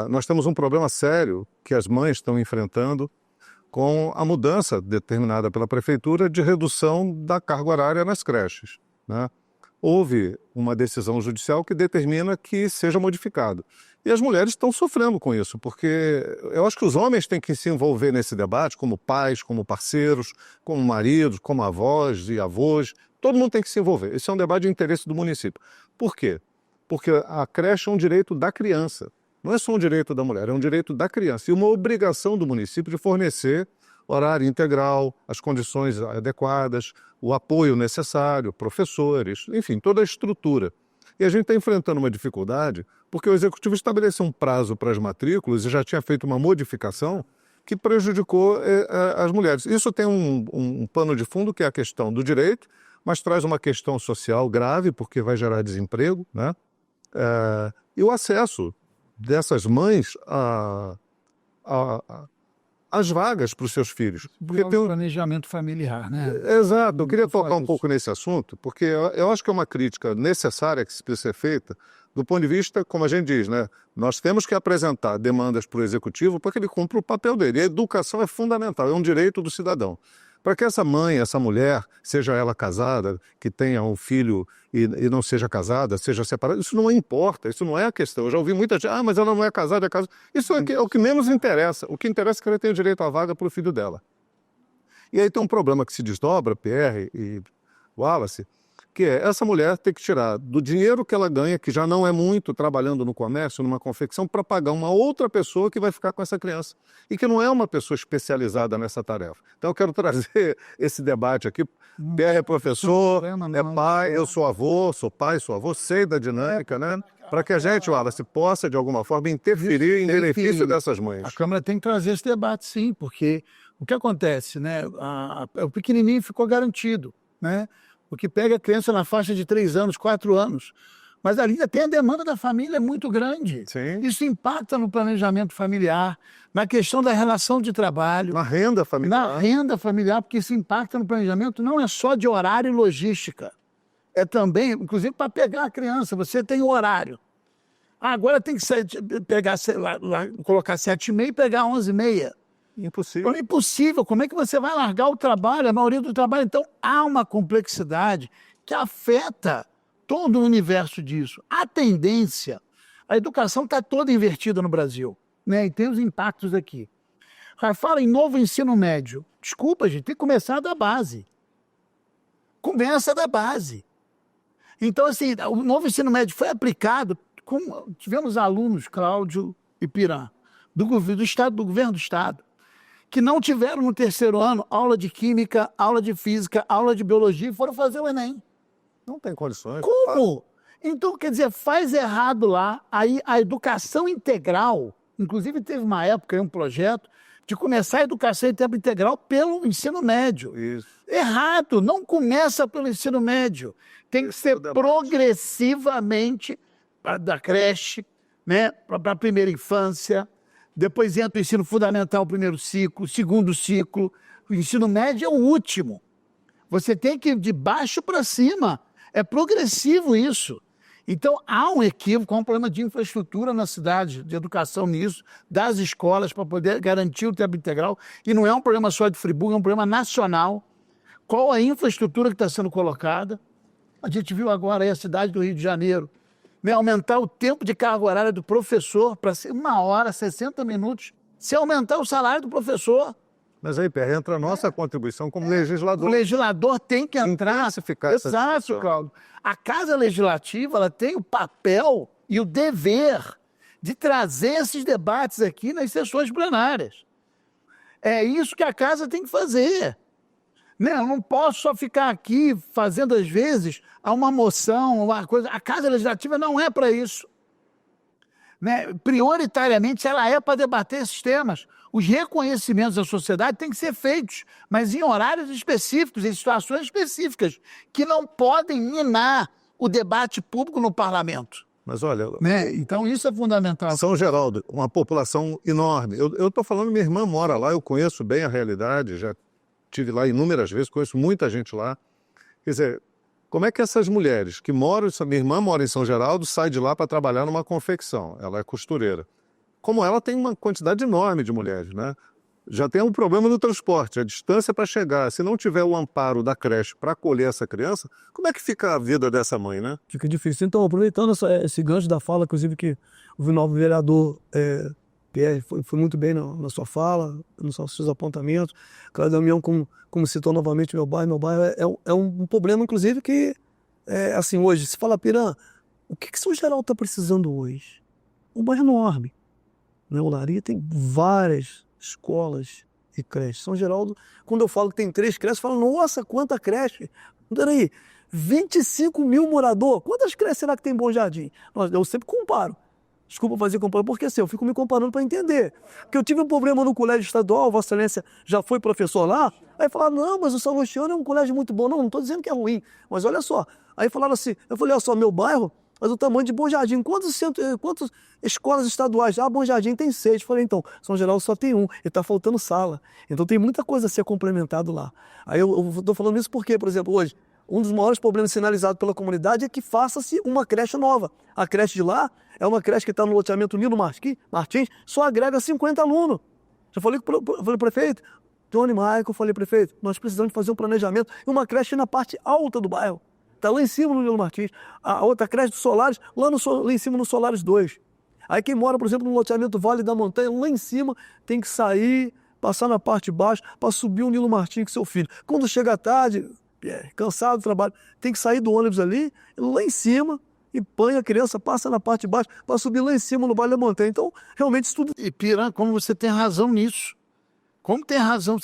Nós temos um problema sério que as mães estão enfrentando com a mudança determinada pela prefeitura de redução da carga horária nas creches, né? Houve uma decisão judicial que determina que seja modificado. E as mulheres estão sofrendo com isso, porque eu acho que os homens têm que se envolver nesse debate, como pais, como parceiros, como maridos, como avós e avós. Todo mundo tem que se envolver. Esse é um debate de interesse do município. Por quê? Porque a creche é um direito da criança. Não é só um direito da mulher, é um direito da criança. E uma obrigação do município de fornecer horário integral, as condições adequadas, o apoio necessário, professores, enfim, toda a estrutura. E a gente está enfrentando uma dificuldade porque o Executivo estabeleceu um prazo para as matrículas e já tinha feito uma modificação que prejudicou as mulheres. Isso tem um pano de fundo que é a questão do direito, mas traz uma questão social grave porque vai gerar desemprego, né? E o acesso dessas mães as vagas para os seus filhos. Porque tem um planejamento familiar, né? Exato. Eu queria tocar um pouco nesse assunto, porque eu acho que é uma crítica necessária que precisa ser feita do ponto de vista, como a gente diz, né? Nós temos que apresentar demandas para o Executivo para que ele cumpra o papel dele. E a educação é fundamental, é um direito do cidadão. Para que essa mãe, essa mulher, seja ela casada, que tenha um filho e não seja casada, seja separada, isso não importa, isso não é a questão. Eu já ouvi muita gente, mas ela não é casada, é casada. Isso é o que menos interessa. O que interessa é que ela tenha direito à vaga para o filho dela. E aí tem um problema que se desdobra, Pierre e Wallace, que é essa mulher ter que tirar do dinheiro que ela ganha, que já não é muito trabalhando no comércio, numa confecção, para pagar uma outra pessoa que vai ficar com essa criança. E que não é uma pessoa especializada nessa tarefa. Então eu quero trazer esse debate aqui. Pierre é professor, é pai, eu sou avô, sou pai, sou avô, sei da dinâmica, né? Para que a gente, Wallace, possa, de alguma forma, interferir em benefício dessas mães. A Câmara tem que trazer esse debate, sim, porque o que acontece, né? O pequenininho ficou garantido, né? O que pega a criança na faixa de 3 anos, 4 anos. Mas ali tem a demanda da família muito grande. Sim. Isso impacta no planejamento familiar, na questão da relação de trabalho. Na renda familiar. Na renda familiar, porque isso impacta no planejamento não é só de horário e logística. É também, inclusive, para pegar a criança. Você tem o horário. Agora tem que colocar 7h30 e pegar 11h30. Impossível. É impossível. Como é que você vai largar o trabalho, a maioria do trabalho? Então, há uma complexidade que afeta todo o universo disso. A tendência, a educação está toda invertida no Brasil, né? E tem os impactos aqui. Fala em novo ensino médio. Desculpa, gente, tem que começar da base. Começa da base. Então, assim, o novo ensino médio foi aplicado, tivemos alunos, Cláudio e Piran, do governo do Estado, que não tiveram no terceiro ano aula de química, aula de física, aula de biologia e foram fazer o Enem. Não tem condições. Como? Então, quer dizer, faz errado lá. Aí a educação integral, inclusive teve uma época, um projeto, de começar a educação em tempo integral pelo ensino médio. Isso. Errado, não começa pelo ensino médio. Tem que ser progressivamente da creche, né, para a primeira infância, depois entra o ensino fundamental, primeiro ciclo, segundo ciclo, o ensino médio é o último. Você tem que ir de baixo para cima. É progressivo isso. Então, há um equívoco, há um problema de infraestrutura na cidade, de educação nisso, das escolas, para poder garantir o tempo integral. E não é um problema só de Friburgo, é um problema nacional. Qual a infraestrutura que está sendo colocada? A gente viu agora aí a cidade do Rio de Janeiro, né, aumentar o tempo de carga horária do professor para ser 1 hora, 60 minutos, se aumentar o salário do professor. Mas aí, Pierre, entra a nossa contribuição como legislador. O legislador tem que entrar. Intensificar essa Exato, discussão. Cláudio. A Casa Legislativa ela tem o papel e o dever de trazer esses debates aqui nas sessões plenárias. É isso que a Casa tem que fazer. Né? Eu não posso só ficar aqui fazendo, às vezes, uma moção, uma coisa. A Casa Legislativa não é para isso. Né? Prioritariamente, ela é para debater esses temas. Os reconhecimentos da sociedade têm que ser feitos, mas em horários específicos, em situações específicas, que não podem minar o debate público no parlamento. Mas olha, Né? Então isso é fundamental. São Geraldo, uma população enorme. Eu estou falando, minha irmã mora lá, eu conheço bem a realidade, já estive lá inúmeras vezes, conheço muita gente lá. Quer dizer, como é que essas mulheres que moram, minha irmã mora em São Geraldo, sai de lá para trabalhar numa confecção, ela é costureira. Como ela tem uma quantidade enorme de mulheres, né? Já tem um problema do transporte, a distância para chegar. Se não tiver o amparo da creche para acolher essa criança, como é que fica a vida dessa mãe, né? Fica difícil. Então, aproveitando esse gancho da fala, inclusive que o novo vereador Pierre foi muito bem na sua fala, nos seus apontamentos. Cláudio Damião, como citou novamente meu bairro é um problema, inclusive, que, assim, hoje, se fala, Piran, o que São Geraldo está precisando hoje? Um bairro enorme. Né? O Olaria tem várias escolas e creches. São Geraldo, quando eu falo que tem 3 creches, eu falo, nossa, quanta creche! Peraí, 25 mil moradores, quantas creches será que tem em Bom Jardim? Eu sempre comparo. Desculpa fazer comparação, porque assim, eu fico me comparando para entender. Porque eu tive um problema no colégio estadual, Vossa Excelência já foi professor lá, aí falaram, não, mas o São Luciano é um colégio muito bom. Não estou dizendo que é ruim, mas olha só. Aí falaram assim, eu falei, olha só, meu bairro, mas o tamanho de Bom Jardim, quantas escolas estaduais? Ah, Bom Jardim tem 6. Falei, então, São Geraldo só tem 1, e está faltando sala. Então tem muita coisa a ser complementado lá. Aí eu estou falando isso porque, por exemplo, hoje, um dos maiores problemas sinalizados pela comunidade é que faça-se uma creche nova. A creche de lá é uma creche que está no loteamento Nilo Martins, só agrega 50 alunos. Já falei com o prefeito, Tony Michael, falei, prefeito, nós precisamos fazer um planejamento e uma creche na parte alta do bairro. Está lá em cima no Nilo Martins. A outra creche do Solares, lá em cima no Solares 2. Aí quem mora, por exemplo, no loteamento Vale da Montanha, lá em cima, tem que sair, passar na parte de baixo, para subir o Nilo Martins com seu filho. Quando chega à tarde, cansado do trabalho, tem que sair do ônibus ali, lá em cima, e põe a criança, passa na parte de baixo, para subir lá em cima no Vale da Montanha. Então, realmente, isso tudo... E Piran, como você tem razão nisso. Como tem razão,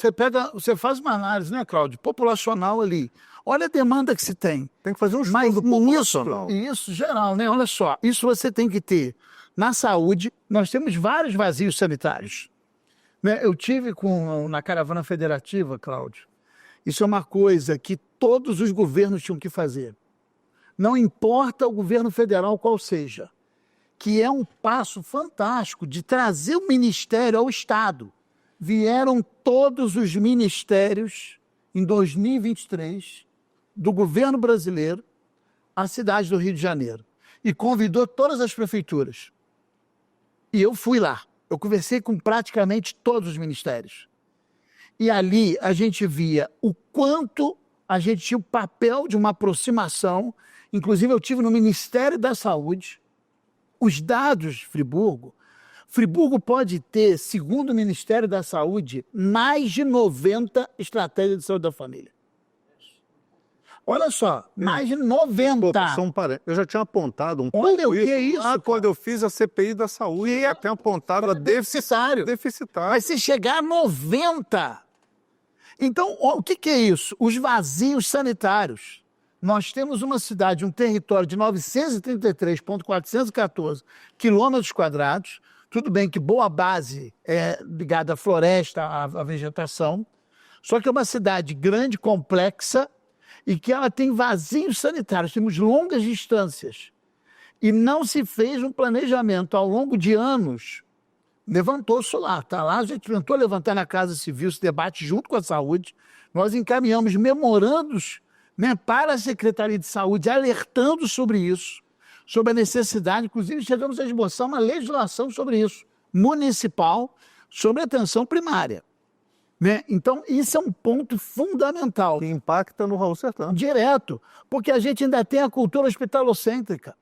você faz uma análise, né, Cláudio, populacional ali. Olha a demanda que se tem. Tem que fazer um Mas estudo populacional. isso geral, né? Olha só, isso você tem que ter. Na saúde, nós temos vários vazios sanitários. Né? Eu tive na caravana federativa, Cláudio. Isso é uma coisa que todos os governos tinham que fazer. Não importa o governo federal qual seja, que é um passo fantástico de trazer o ministério ao Estado. Vieram todos os ministérios em 2023 do governo brasileiro à cidade do Rio de Janeiro e convidou todas as prefeituras. E eu fui lá, eu conversei com praticamente todos os ministérios. E ali a gente via o quanto a gente tinha o papel de uma aproximação, inclusive eu tive no Ministério da Saúde, os dados de Friburgo pode ter, segundo o Ministério da Saúde, mais de 90 estratégias de saúde da família. Olha só, mais de 90. São parentes. Eu já tinha apontado um Olha, pouco o que é isso, cara? quando eu fiz a CPI da saúde, eu tenho apontado a Deficitário. deficitário. Mas se chegar a 90... Então, o que é isso? Os vazios sanitários. Nós temos uma cidade, um território de 933.414 quilômetros quadrados. Tudo bem que boa base é ligada à floresta, à vegetação. Só que é uma cidade grande, complexa, e que ela tem vazios sanitários. Temos longas distâncias. E não se fez um planejamento ao longo de anos. Levantou-se lá, tá lá, a gente tentou levantar na Casa Civil esse debate junto com a saúde. Nós encaminhamos memorandos, né, para a Secretaria de Saúde, alertando sobre isso, sobre a necessidade, inclusive chegamos a esboçar uma legislação sobre isso, municipal, sobre a atenção primária. Né? Então, isso é um ponto fundamental. Que impacta no Raul Sertã. Direto, porque a gente ainda tem a cultura hospitalocêntrica.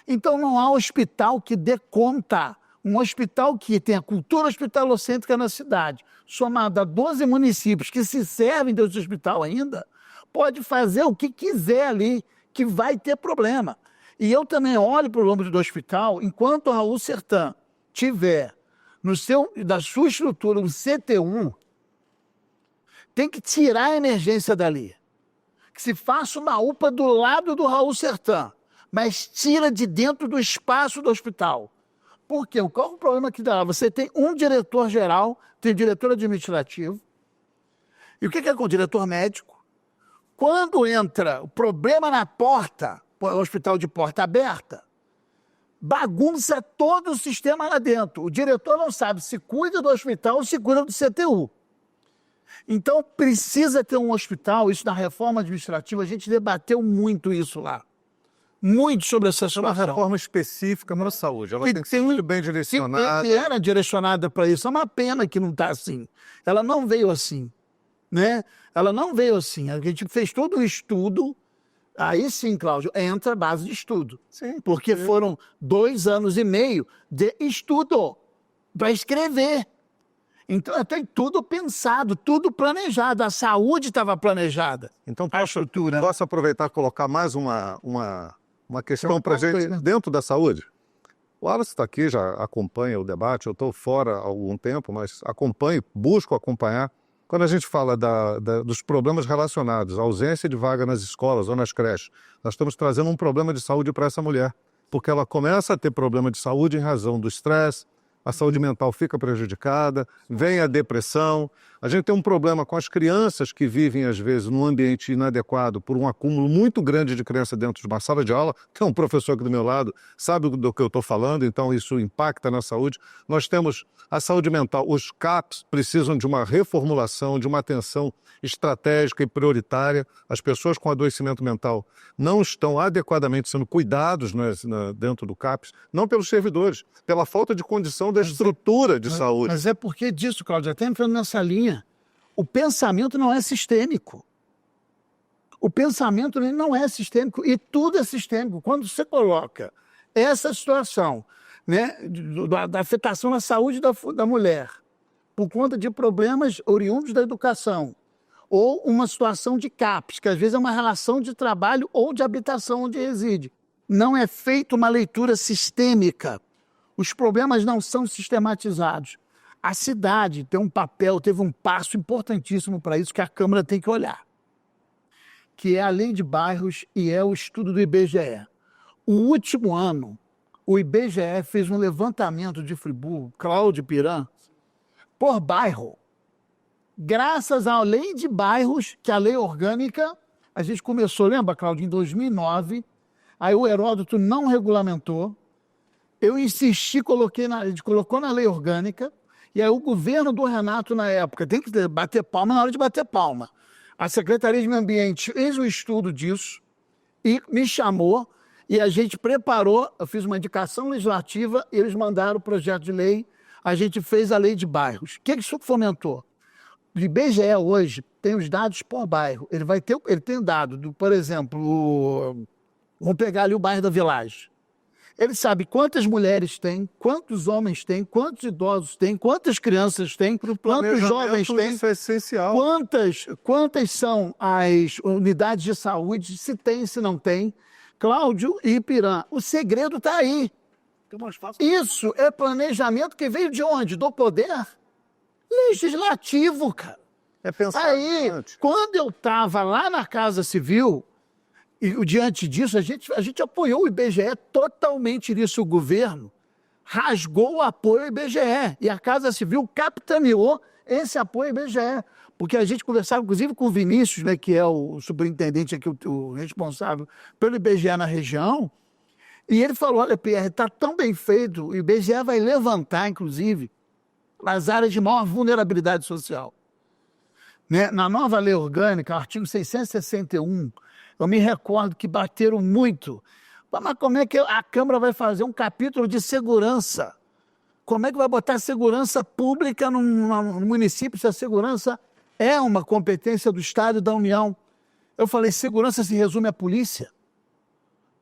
Então, não há hospital que dê conta. Um hospital que tem a cultura hospitalocêntrica na cidade, somado a 12 municípios que se servem desse hospital ainda, pode fazer o que quiser ali, que vai ter problema. E eu também olho para o âmbito do hospital, enquanto o Raul Sertã tiver da sua estrutura um CT1, tem que tirar a emergência dali. Que se faça uma UPA do lado do Raul Sertã, mas tira de dentro do espaço do hospital. Por quê? Qual é o problema que dá? Você tem um diretor-geral, tem diretor administrativo, e o que é com o diretor médico? Quando entra o problema na porta, o hospital de porta aberta, bagunça todo o sistema lá dentro. O diretor não sabe se cuida do hospital ou se cuida do CTU. Então, precisa ter um hospital, isso na reforma administrativa, a gente debateu muito isso lá. Muito sobre essa situação. Uma reforma específica para a saúde. Ela tem que ser muito bem direcionada. Era direcionada para isso. É uma pena que não está assim. Ela não veio assim. Né? Ela não veio assim. A gente fez todo um estudo. Aí sim, Cláudio, entra a base de estudo. Sim, porque foram 2 anos e meio de estudo para escrever. Então, tem tudo pensado, tudo planejado. A saúde estava planejada. Então, a estrutura. Posso aproveitar e colocar mais uma questão para a gente dentro da saúde? O Wallace está aqui, já acompanha o debate. Eu estou fora há algum tempo, mas acompanho, busco acompanhar. Quando a gente fala dos problemas relacionados à ausência de vaga nas escolas ou nas creches, nós estamos trazendo um problema de saúde para essa mulher, porque ela começa a ter problema de saúde em razão do estresse, a saúde mental fica prejudicada, vem a depressão. A gente tem um problema com as crianças que vivem, às vezes, num ambiente inadequado por um acúmulo muito grande de criança dentro de uma sala de aula. Tem um professor aqui do meu lado, sabe do que eu estou falando, então isso impacta na saúde. Nós temos a saúde mental. Os CAPs precisam de uma reformulação, de uma atenção estratégica e prioritária. As pessoas com adoecimento mental não estão adequadamente sendo cuidados dentro do CAPs, não pelos servidores, pela falta de condição da estrutura de saúde. Mas é porque disso, Cláudio, até entrando nessa linha, o pensamento não é sistêmico. O pensamento não é sistêmico e tudo é sistêmico. Quando você coloca essa situação, né, da afetação na saúde da mulher, por conta de problemas oriundos da educação, ou uma situação de CAPS, que às vezes é uma relação de trabalho ou de habitação onde reside. Não é feita uma leitura sistêmica. Os problemas não são sistematizados. A cidade tem um papel, teve um passo importantíssimo para isso que a Câmara tem que olhar, que é a lei de bairros e é o estudo do IBGE. O último ano, o IBGE fez um levantamento de Friburgo, Cláudio Piran, por bairro. Graças à lei de bairros, que é a lei orgânica, a gente começou, lembra, Cláudio, em 2009, aí o Heródoto não regulamentou, eu insisti, a gente colocou na lei orgânica, e aí o governo do Renato, na época, tem que bater palma na hora de bater palma. A Secretaria de Meio Ambiente fez um estudo disso e me chamou, e a gente preparou, eu fiz uma indicação legislativa, eles mandaram o projeto de lei, a gente fez a lei de bairros. O que isso fomentou? O IBGE hoje tem os dados por bairro. Ele tem dado, por exemplo, vamos pegar ali o bairro da Vilagem. Ele sabe quantas mulheres tem, quantos homens tem, quantos idosos tem, quantas crianças tem, quantos jovens tem, Isso é essencial. quantas são as unidades de saúde, se tem, se não tem. Cláudio e Ipirã, o segredo está aí. Isso é planejamento que veio de onde? Do poder legislativo, cara. É pensar Aí, antes. quando eu estava lá na Casa Civil, e diante disso, a gente apoiou o IBGE totalmente nisso. O governo rasgou o apoio ao IBGE e a Casa Civil capitaneou esse apoio ao IBGE. Porque a gente conversava, inclusive, com o Vinícius, né, que é o superintendente aqui, o responsável pelo IBGE na região, e ele falou, olha, Pierre, está tão bem feito, o IBGE vai levantar, inclusive, as áreas de maior vulnerabilidade social. Né? Na nova lei orgânica, artigo 661, eu me recordo que bateram muito. Mas como é que a Câmara vai fazer um capítulo de segurança? Como é que vai botar segurança pública no município se a segurança é uma competência do Estado e da União? Eu falei, segurança se resume à polícia?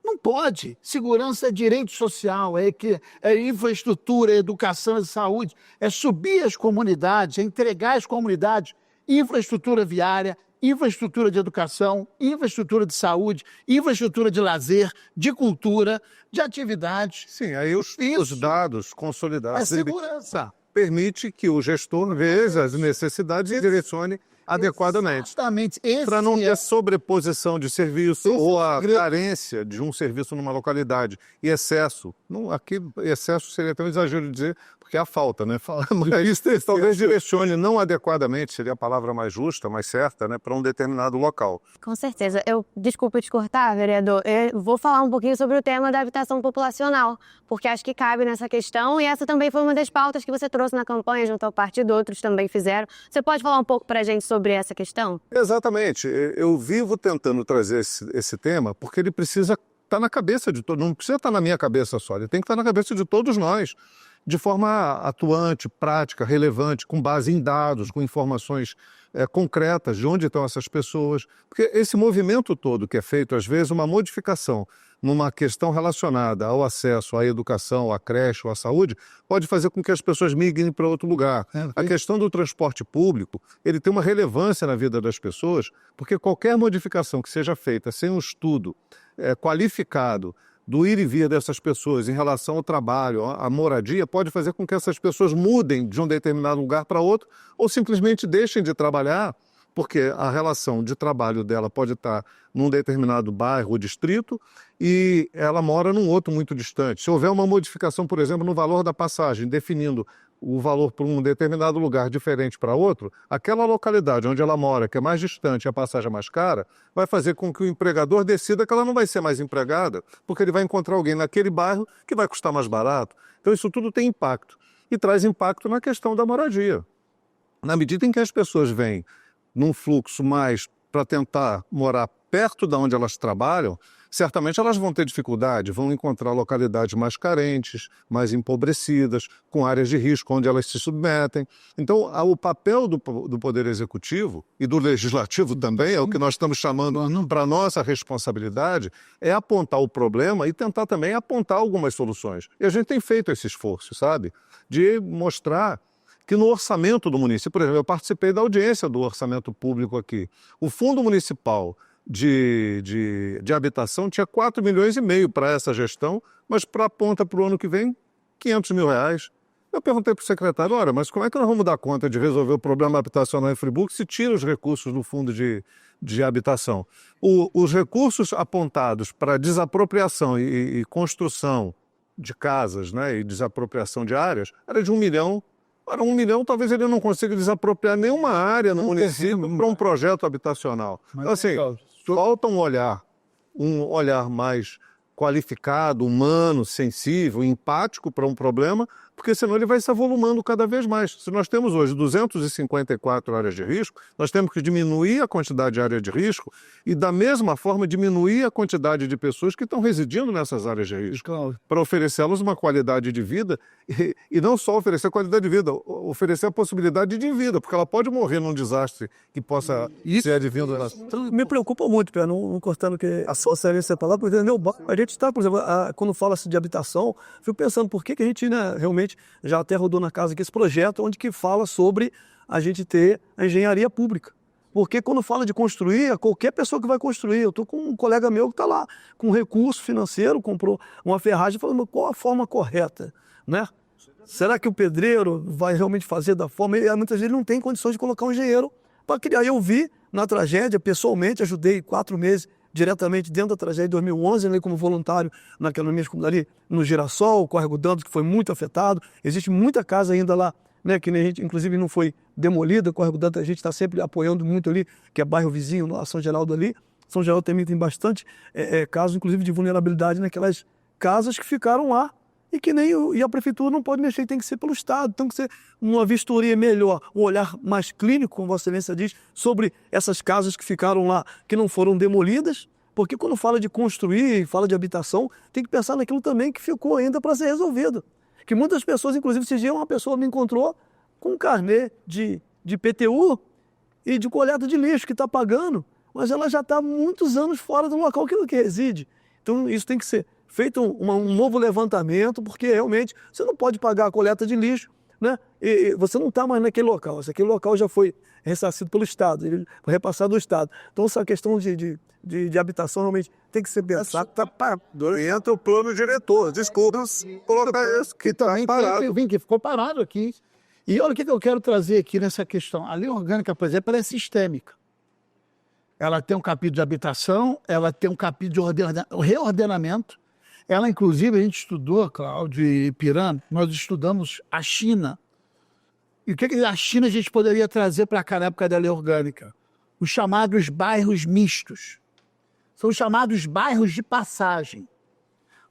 Não pode. Segurança é direito social, é infraestrutura, é educação, é saúde, é subir as comunidades, é entregar às comunidades infraestrutura viária, infraestrutura de educação, infraestrutura de saúde, infraestrutura de lazer, de cultura, de atividades. Sim, aí os dados consolidados. É segurança. Permite que o gestor veja as necessidades e direcione adequadamente. Exatamente. Para não ter sobreposição de serviço ou a carência de um serviço numa localidade e excesso. Não, aqui, excesso seria até um exagero de dizer, porque há falta, né? Mas talvez direcione não adequadamente, seria a palavra mais justa, mais certa, né? Para um determinado local. Com certeza. Desculpa te cortar, vereador. Eu vou falar um pouquinho sobre o tema da habitação populacional, porque acho que cabe nessa questão e essa também foi uma das pautas que você trouxe na campanha junto ao partido, outros também fizeram. Você pode falar um pouco para a gente sobre essa questão? Exatamente. Eu vivo tentando trazer esse tema porque ele precisa estar na cabeça de todos, não precisa estar na minha cabeça só, ele tem que estar na cabeça de todos nós, de forma atuante, prática, relevante, com base em dados, com informações concretas de onde estão essas pessoas. Porque esse movimento todo que é feito, às vezes, uma modificação numa questão relacionada ao acesso à educação, à creche ou à saúde, pode fazer com que as pessoas migrem para outro lugar. A questão do transporte público, ele tem uma relevância na vida das pessoas, porque qualquer modificação que seja feita sem um estudo qualificado do ir e vir dessas pessoas em relação ao trabalho, à moradia, pode fazer com que essas pessoas mudem de um determinado lugar para outro ou simplesmente deixem de trabalhar, porque a relação de trabalho dela pode estar num determinado bairro ou distrito e ela mora num outro muito distante. Se houver uma modificação, por exemplo, no valor da passagem, definindo o valor para um determinado lugar diferente para outro, aquela localidade onde ela mora, que é mais distante e a passagem é mais cara, vai fazer com que o empregador decida que ela não vai ser mais empregada, porque ele vai encontrar alguém naquele bairro que vai custar mais barato. Então isso tudo tem impacto. E traz impacto na questão da moradia. Na medida em que as pessoas vêm num fluxo mais para tentar morar perto de onde elas trabalham, certamente elas vão ter dificuldade, vão encontrar localidades mais carentes, mais empobrecidas, com áreas de risco onde elas se submetem. Então, o papel do Poder Executivo e do Legislativo também, é o que nós estamos chamando para a nossa responsabilidade, é apontar o problema e tentar também apontar algumas soluções. E a gente tem feito esse esforço, sabe? De mostrar que no orçamento do município, por exemplo, eu participei da audiência do orçamento público aqui. O Fundo Municipal de Habitação tinha 4,5 milhões para essa gestão, mas para aponta para o ano que vem, R$500 mil. Eu perguntei para o secretário, olha, mas como é que nós vamos dar conta de resolver o problema habitacional em Friburgo se tira os recursos do Fundo de Habitação? Os recursos apontados para desapropriação e construção de casas, né, e desapropriação de áreas era de R$1 milhão. Para R$1 milhão, talvez ele não consiga desapropriar nenhuma área no município para um projeto habitacional. Então, assim, falta um olhar mais qualificado, humano, sensível, empático para um problema, porque senão ele vai se avolumando cada vez mais. Se nós temos hoje 254 áreas de risco, nós temos que diminuir a quantidade de áreas de risco e, da mesma forma, diminuir a quantidade de pessoas que estão residindo nessas áreas de risco, para oferecê-las uma qualidade de vida e não só oferecer qualidade de vida, oferecer a possibilidade de vida, porque ela pode morrer num desastre que possa ser advindo. Me preocupa muito, Pé, não cortando que a sua excelência falar, porque meu bairro, a gente importante, tá? Por exemplo, quando fala-se de habitação, fico pensando por que a gente, né, realmente já até rodou na casa aqui esse projeto onde que fala sobre a gente ter a engenharia pública. Porque quando fala de construir, qualquer pessoa que vai construir, eu estou com um colega meu que está lá com recurso financeiro, comprou uma ferragem, falando qual a forma correta, né? Será que o pedreiro vai realmente fazer da forma? Muitas vezes ele não tem condições de colocar um engenheiro para criar. Eu vi na tragédia, pessoalmente, ajudei 4 meses diretamente dentro da tragédia de 2011, ali como voluntário naquela minha comunidade, no Girassol, o Córrego Dantas, que foi muito afetado. Existe muita casa ainda lá, né, que a gente, inclusive, não foi demolida. O Córrego Dantas a gente está sempre apoiando muito ali, que é bairro vizinho, lá, São Geraldo ali. São Geraldo também tem bastante casos, inclusive, de vulnerabilidade naquelas casas que ficaram lá. E que e a prefeitura não pode mexer, tem que ser pelo Estado, tem que ser uma vistoria melhor, um olhar mais clínico, como Vossa Excelência diz, sobre essas casas que ficaram lá, que não foram demolidas, porque quando fala de construir, fala de habitação, tem que pensar naquilo também que ficou ainda para ser resolvido. Que muitas pessoas, inclusive, esse dia uma pessoa me encontrou com um carnê de PTU e de coleta de lixo que está pagando, mas ela já está há muitos anos fora do local que reside. Então isso tem que ser feito um novo levantamento, porque realmente você não pode pagar a coleta de lixo, né? E você não está mais naquele local. Aquele local já foi ressarcido pelo Estado, ele foi repassado do Estado. Então essa questão de habitação realmente tem que ser pensada. Entra o plano diretor, desculpa, colocar isso que está parado. Que ficou parado aqui. E olha o que eu quero trazer aqui nessa questão. A lei orgânica, por exemplo, ela é sistêmica. Ela tem um capítulo de habitação, ela tem um capítulo de reordenamento. Ela, inclusive, a gente estudou, Cláudio e Piran, nós estudamos a China. E o que a China a gente poderia trazer para cá na época da lei orgânica? Os chamados bairros mistos. São os chamados bairros de passagem.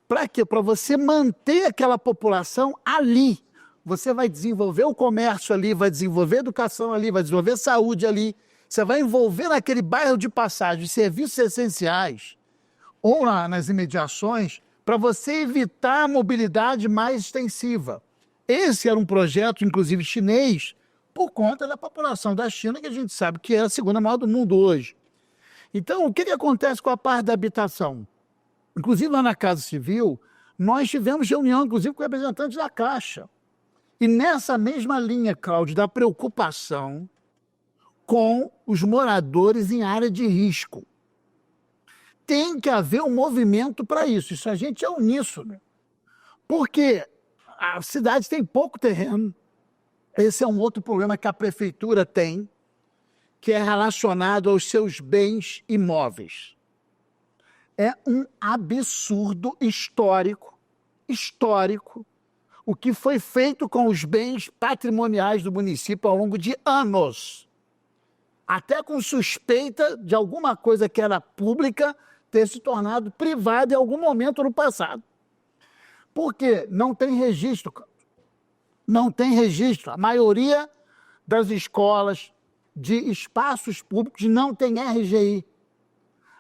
Para quê? Para você manter aquela população ali. Você vai desenvolver o comércio ali, vai desenvolver educação ali, vai desenvolver saúde ali. Você vai envolver naquele bairro de passagem serviços essenciais ou nas imediações, para você evitar a mobilidade mais extensiva. Esse era um projeto, inclusive, chinês, por conta da população da China, que a gente sabe que é a segunda maior do mundo hoje. Então, o que acontece com a parte da habitação? Inclusive, lá na Casa Civil, nós tivemos reunião, inclusive, com representantes da Caixa. E nessa mesma linha, Cláudio, da preocupação com os moradores em área de risco. Tem que haver um movimento para isso. Isso a gente é uníssono. Porque a cidade tem pouco terreno. Esse é um outro problema que a prefeitura tem, que é relacionado aos seus bens imóveis. É um absurdo histórico, o que foi feito com os bens patrimoniais do município ao longo de anos. Até com suspeita de alguma coisa que era pública ter se tornado privada em algum momento no passado. Por quê? Não tem registro. Não tem registro. A maioria das escolas, de espaços públicos, não tem RGI.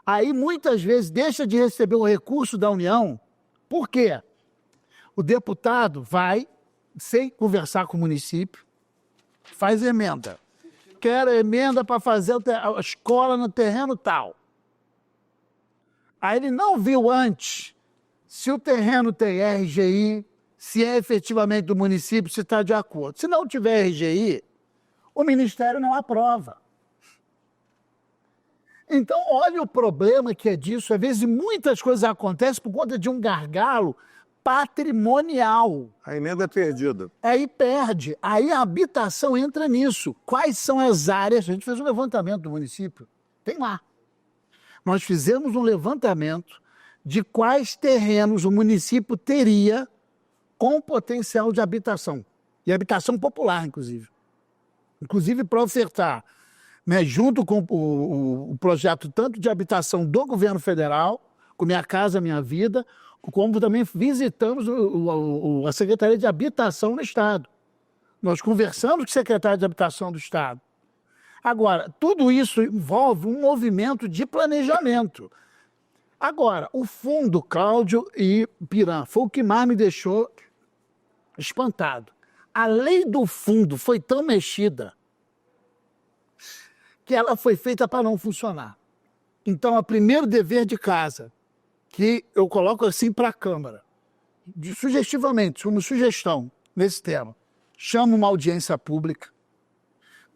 Aí, muitas vezes, deixa de receber o recurso da União. Por quê? O deputado vai, sem conversar com o município, faz emenda. Quero emenda para fazer a escola no terreno tal. Aí ele não viu antes se o terreno tem RGI, se é efetivamente do município, se está de acordo. Se não tiver RGI, o Ministério não aprova. Então, olha o problema que é disso. Às vezes, muitas coisas acontecem por conta de um gargalo patrimonial. A emenda é perdida. Aí perde. Aí a habitação entra nisso. Quais são as áreas? A gente fez um levantamento do município. Tem lá. Nós fizemos um levantamento de quais terrenos o município teria com potencial de habitação. E habitação popular, inclusive. Inclusive para ofertar, né, junto com o projeto tanto de habitação do governo federal, com Minha Casa Minha Vida, como também visitamos a Secretaria de Habitação no Estado. Nós conversamos com o secretário de Habitação do Estado. Agora, tudo isso envolve um movimento de planejamento. Agora, o fundo, Cláudio e Piran, foi o que mais me deixou espantado. A lei do fundo foi tão mexida que ela foi feita para não funcionar. Então, o primeiro dever de casa que eu coloco assim para a Câmara, sugestivamente, como sugestão nesse tema. Chama uma audiência pública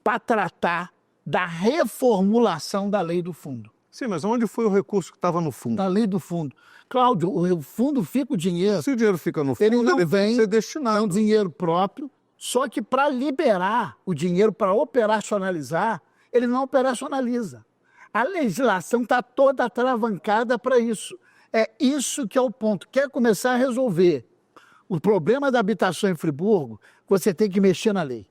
para tratar da reformulação da lei do fundo. Sim, mas onde foi o recurso que estava no fundo? Da lei do fundo. Cláudio, o fundo fica o dinheiro. Se o dinheiro fica no fundo, Ele não ele vem, ser é destinado. um dinheiro próprio, só que para liberar o dinheiro para operacionalizar, ele não operacionaliza. A legislação está toda atravancada para isso. É isso que é o ponto. Quer começar a resolver o problema da habitação em Friburgo, você tem que mexer na lei.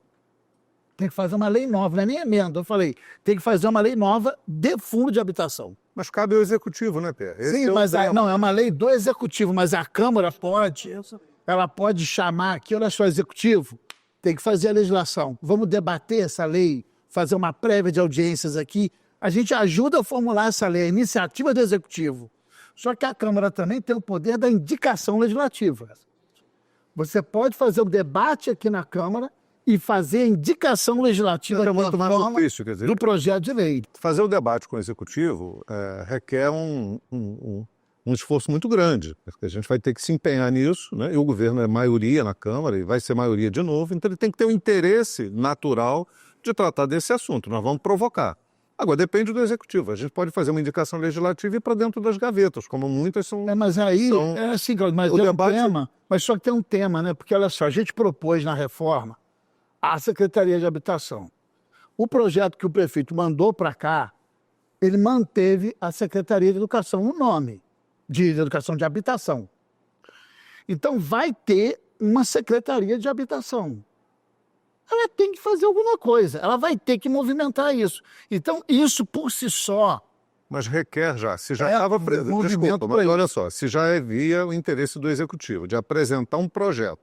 Tem que fazer uma lei nova, não é nem emenda. Eu falei, tem que fazer uma lei nova de fundo de habitação. Mas cabe ao executivo, né, Pé? Esse Sim, é o mas tema. não, é uma lei do executivo, mas a Câmara pode, ela pode chamar aqui, olha só, executivo, tem que fazer a legislação. Vamos debater essa lei, fazer uma prévia de audiências aqui. A gente ajuda a formular essa lei, a iniciativa do executivo. Só que a Câmara também tem o poder da indicação legislativa. Você pode fazer o debate aqui na Câmara e fazer a indicação legislativa É muito mais forma difícil, quer dizer, do projeto de lei. fazer o debate com o executivo requer um esforço muito grande, porque a gente vai ter que se empenhar nisso, né? E o governo é maioria na Câmara e vai ser maioria de novo, então ele tem que ter um interesse natural de tratar desse assunto. Nós vamos provocar. Agora, depende do executivo. A gente pode fazer uma indicação legislativa e ir para dentro das gavetas, como muitas são. Mas aí, Então, é assim, Claudio, mas o é um debate- tema, mas só que tem um tema, né? Porque, olha só, a gente propôs na reforma a Secretaria de Habitação. O projeto que o prefeito mandou para cá, ele manteve a Secretaria de Educação, o nome de Educação de Habitação. Então, vai ter uma Secretaria de Habitação. Ela tem que fazer alguma coisa, ela vai ter que movimentar isso. Então, isso por si só, Mas requer já, se já É, estava movimento desculpa, pra mas isso. olha só, se já havia o interesse do executivo de apresentar um projeto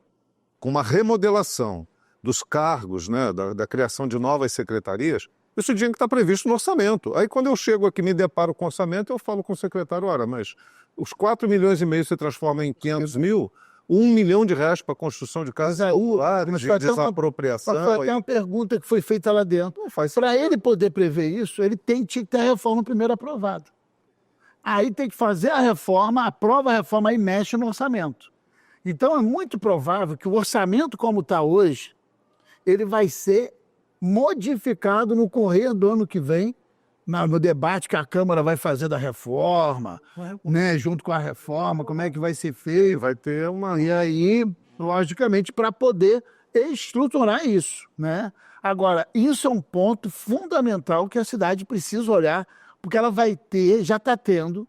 com uma remodelação dos cargos, né, da criação de novas secretarias, isso tinha que estar previsto no orçamento. Aí quando eu chego aqui me deparo com o orçamento, eu falo com o secretário, ora, mas os 4,5 milhões se transformam em 500 mil, R$1 milhão para a construção de casas mas de foi até uma- desapropriação. foi até uma pergunta que foi feita lá dentro. Não faz Para ele poder prever isso, ele tinha que ter a reforma primeiro aprovada. Aí tem que fazer a reforma, aprova a reforma e mexe no orçamento. Então é muito provável que o orçamento como está hoje, ele vai ser modificado no correr do ano que vem, no debate que a Câmara vai fazer da reforma, né, junto com a reforma, como é que vai ser feito. vai ter uma... E aí, logicamente, para poder estruturar isso, né? Agora, isso é um ponto fundamental que a cidade precisa olhar, porque ela vai ter, já está tendo,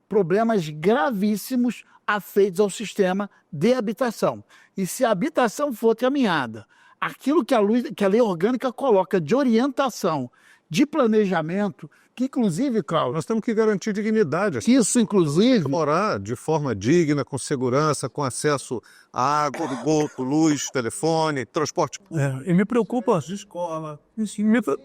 problemas gravíssimos afeitos ao sistema de habitação. E se a habitação for caminhada, aquilo que a lei orgânica coloca de orientação, de planejamento, que inclusive, Cláudio, Nós temos que garantir dignidade. isso inclusive Morar de forma digna, com segurança, com acesso à água, esgoto, luz, telefone, transporte público. E me preocupa, Escola.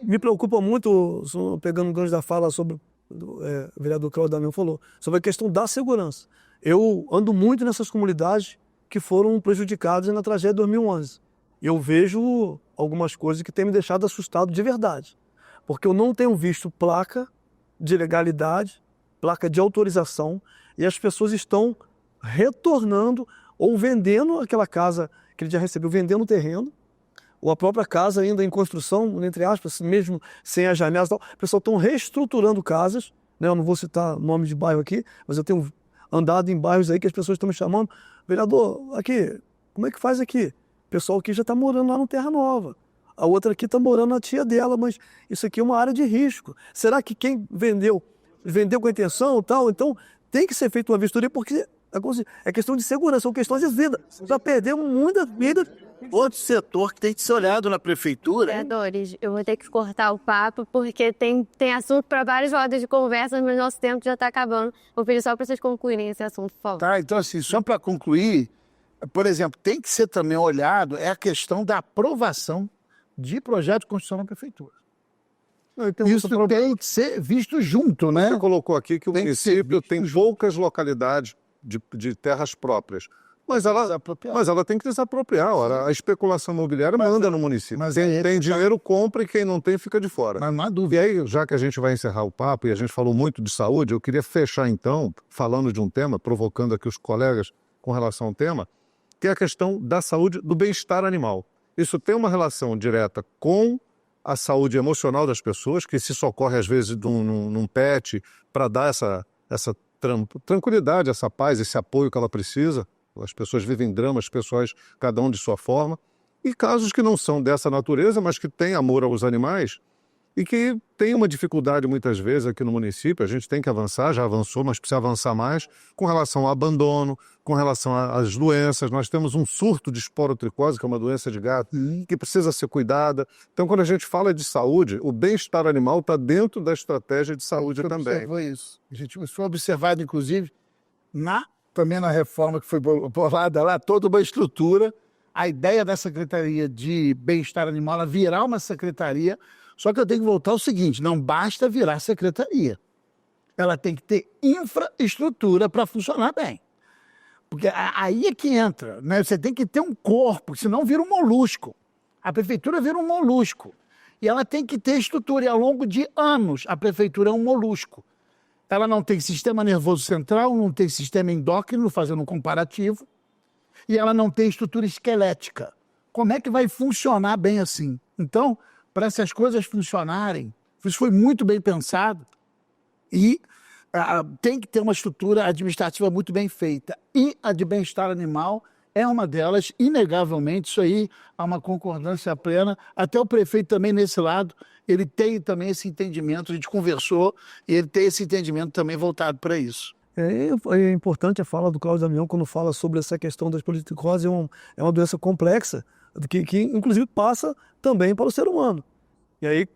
me preocupa muito, pegando o gancho da fala sobre o vereador Cláudio Damião falou, sobre a questão da segurança. Eu ando muito nessas comunidades que foram prejudicadas na tragédia de 2011. Eu vejo algumas coisas que têm me deixado assustado de verdade. Porque eu não tenho visto placa de legalidade, placa de autorização, e as pessoas estão retornando ou vendendo aquela casa que ele já recebeu, vendendo o terreno, ou a própria casa ainda em construção, entre aspas, mesmo sem as janelas e tal. O pessoal estão reestruturando casas, né? Eu não vou citar nome de bairro aqui, mas eu tenho andado em bairros aí que as pessoas estão me chamando, vereador, aqui, como é que faz aqui? O pessoal aqui já está morando lá no Terra Nova. A outra aqui está morando na tia dela, mas isso aqui é uma área de risco. Será que quem vendeu com a intenção e tal? Então tem que ser feita uma vistoria, porque é questão de segurança, são questões de vida. Já perdemos muita vida. outro setor que tem que ser olhado na prefeitura. Vereadores, eu vou ter que cortar o papo, porque tem assunto para várias rodas de conversa, mas nosso tempo já está acabando. Vou pedir só para vocês concluírem esse assunto, por favor. Tá, então assim, só para concluir, por exemplo, tem que ser também olhado a questão da aprovação de projeto de construção na prefeitura. Isso tem que ser visto junto, né? Você colocou aqui que o Tem que ser município visto tem junto. poucas localidades de terras próprias. Mas ela tem que desapropriar. Ora, a especulação imobiliária manda no município. Mas Quem tem dinheiro compra e quem não tem fica de fora. Mas não há E dúvida. aí, já que a gente vai encerrar o papo e a gente falou muito de saúde, eu queria fechar então, falando de um tema, provocando aqui os colegas com relação ao tema, que é a questão da saúde, do bem-estar animal. Isso tem uma relação direta com a saúde emocional das pessoas, que se socorre às vezes num pet para dar essa tranquilidade, essa paz, esse apoio que ela precisa. As pessoas vivem dramas pessoais, cada um de sua forma. E casos que não são dessa natureza, mas que têm amor aos animais e que tem uma dificuldade muitas vezes aqui no município. A gente tem que avançar, já avançou, mas precisa avançar mais com relação ao abandono, com relação às doenças. Nós temos um surto de esporotricose, que é uma doença de gato, que precisa ser cuidada. Então, quando a gente fala de saúde, o bem-estar animal está dentro da estratégia de saúde também. Observou isso. A gente foi observado, inclusive, também na reforma que foi bolada lá, toda uma estrutura. A ideia da Secretaria de Bem-Estar Animal ela virar uma secretaria. Só que eu tenho que voltar ao seguinte, não basta virar secretaria. Ela tem que ter infraestrutura para funcionar bem. Porque aí é que entra, né? Você tem que ter um corpo, senão vira um molusco. A prefeitura vira um molusco. E ela tem que ter estrutura. E ao longo de anos, a prefeitura é um molusco. Ela não tem sistema nervoso central, não tem sistema endócrino, fazendo um comparativo. E ela não tem estrutura esquelética. Como é que vai funcionar bem assim? Então, para essas coisas funcionarem, isso foi muito bem pensado e tem que ter uma estrutura administrativa muito bem feita. E a de bem-estar animal é uma delas, inegavelmente, isso aí há uma concordância plena. Até o prefeito também nesse lado, ele tem também esse entendimento, a gente conversou, e ele tem esse entendimento também voltado para isso. É importante a fala do Cláudio Damião quando fala sobre essa questão da esporotricose, é uma doença complexa, que inclusive passa também para o ser humano. E aí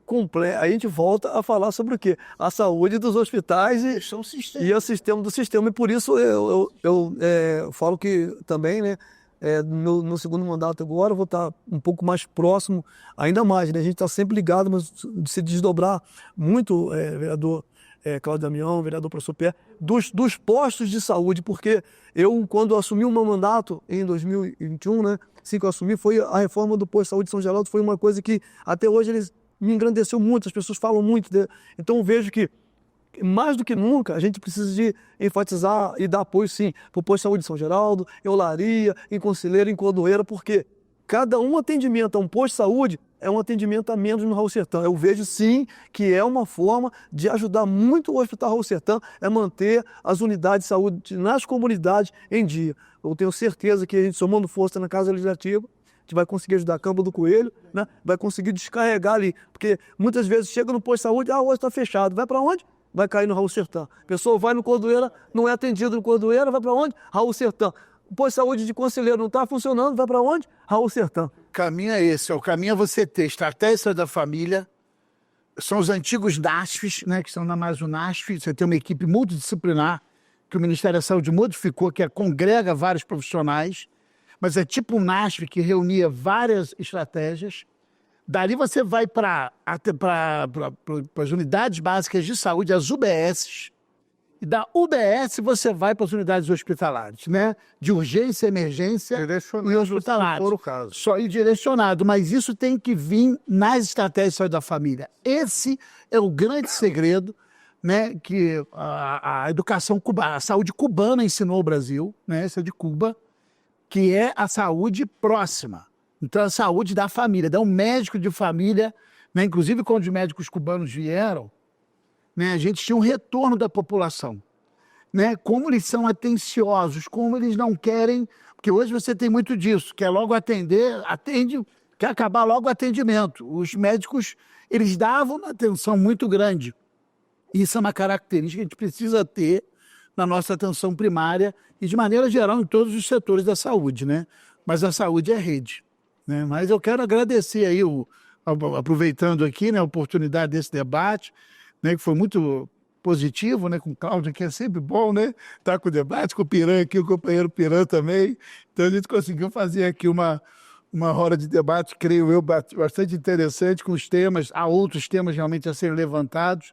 a gente volta a falar sobre o quê? A saúde dos hospitais e o sistema do sistema. E por isso eu falo que também, né, no segundo mandato agora, eu vou estar um pouco mais próximo, ainda mais, né? A gente está sempre ligado, mas de se desdobrar muito, vereador Cláudio Damião, vereador professor Pierre, dos postos de saúde, porque eu, quando assumi o meu mandato em 2021, né, assim que eu assumi, foi a reforma do posto de saúde de São Geraldo, foi uma coisa que até hoje eles me engrandeceu muito, as pessoas falam muito. Então eu vejo que, mais do que nunca, a gente precisa de enfatizar e dar apoio, sim, para o posto de saúde de São Geraldo, em Olaria, em Conselheiro, em Cordoeira, porque cada um atendimento a um posto de saúde é um atendimento a menos no Raul Sertã. Eu vejo, sim, que é uma forma de ajudar muito o Hospital Raul Sertã a manter as unidades de saúde nas comunidades em dia. Eu tenho certeza que a gente, somando força na Casa Legislativa, a gente vai conseguir ajudar a Campo do Coelho, né? Vai conseguir descarregar ali. Porque muitas vezes chega no posto de saúde, hoje está fechado. Vai para onde? Vai cair no Raul Sertã. A pessoa vai no Cordoeira, não é atendido no Cordoeira, vai para onde? Raul Sertã. O posto de saúde de Conselheiro não está funcionando, vai para onde? Raul Sertã. O caminho é esse, o caminho é você ter estratégia da família, são os antigos NASFs, né, que estão na mais o NASF, você tem uma equipe multidisciplinar que o Ministério da Saúde modificou, que congrega vários profissionais, mas é tipo um NASF que reunia várias estratégias. Dali você vai para as unidades básicas de saúde, as UBSs, e da UBS você vai para as unidades hospitalares, né? De urgência, emergência e hospitalares. Se for o caso. Só ir direcionado, mas isso tem que vir nas estratégias de saúde da família. Esse é o grande segredo, né? Que a educação cubana, a saúde cubana ensinou ao Brasil, né? Essa é de Cuba, que é a saúde próxima. Então, a saúde da família, dá um médico de família, né? Inclusive quando os médicos cubanos vieram, né, a gente tinha um retorno da população, né? Como eles são atenciosos, como eles não querem, porque hoje você tem muito disso, quer logo quer acabar logo o atendimento. Os médicos, eles davam uma atenção muito grande. Isso é uma característica que a gente precisa ter na nossa atenção primária e, de maneira geral, em todos os setores da saúde, né? Mas a saúde é rede, né? Mas eu quero agradecer aí, aproveitando aqui, né, a oportunidade desse debate, né, que foi muito positivo, né, com o Cláudio, que é sempre bom, né, estar com o debate, com o Piran aqui, o companheiro Piran também. Então a gente conseguiu fazer aqui uma roda de debate, creio eu, bastante interessante, com os temas, há outros temas realmente a serem levantados,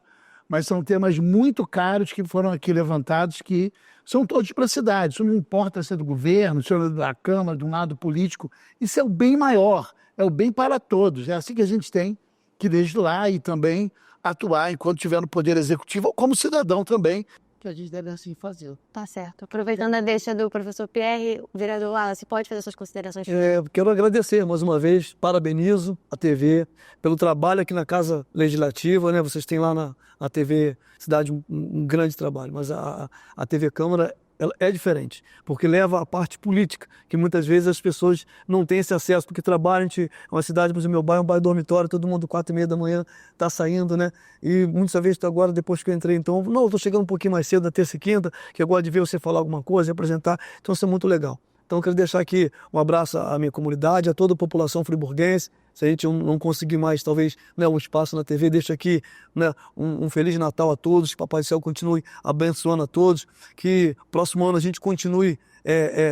mas são temas muito caros que foram aqui levantados, que são todos para a cidade. Isso não importa se é do governo, se é da Câmara, de um lado político. Isso é o bem maior, é o bem para todos. É assim que a gente tem que legislar e também atuar enquanto estiver no Poder Executivo, ou como cidadão também, que a gente deve assim fazer. Tá certo. Aproveitando a deixa do professor Pierre, o vereador Wallace, pode fazer suas considerações? Quero agradecer mais uma vez, parabenizo a TV pelo trabalho aqui na Casa Legislativa, né? Vocês têm lá na TV Cidade um grande trabalho, mas a TV Câmara ela é diferente, porque leva a parte política, que muitas vezes as pessoas não têm esse acesso, porque trabalham, é uma cidade, mas o meu bairro é um bairro dormitório, todo mundo 4h30 da manhã está saindo, né? E muitas vezes agora, depois que eu entrei, então, não, eu estou chegando um pouquinho mais cedo, na terça e quinta, que eu gosto de ver você falar alguma coisa, apresentar, então isso é muito legal. Então, eu quero deixar aqui um abraço à minha comunidade, a toda a população friburguense. Se a gente não conseguir mais, talvez, né, um espaço na TV, deixo aqui, né, um Feliz Natal a todos, que Papai do Céu continue abençoando a todos, que próximo ano a gente continue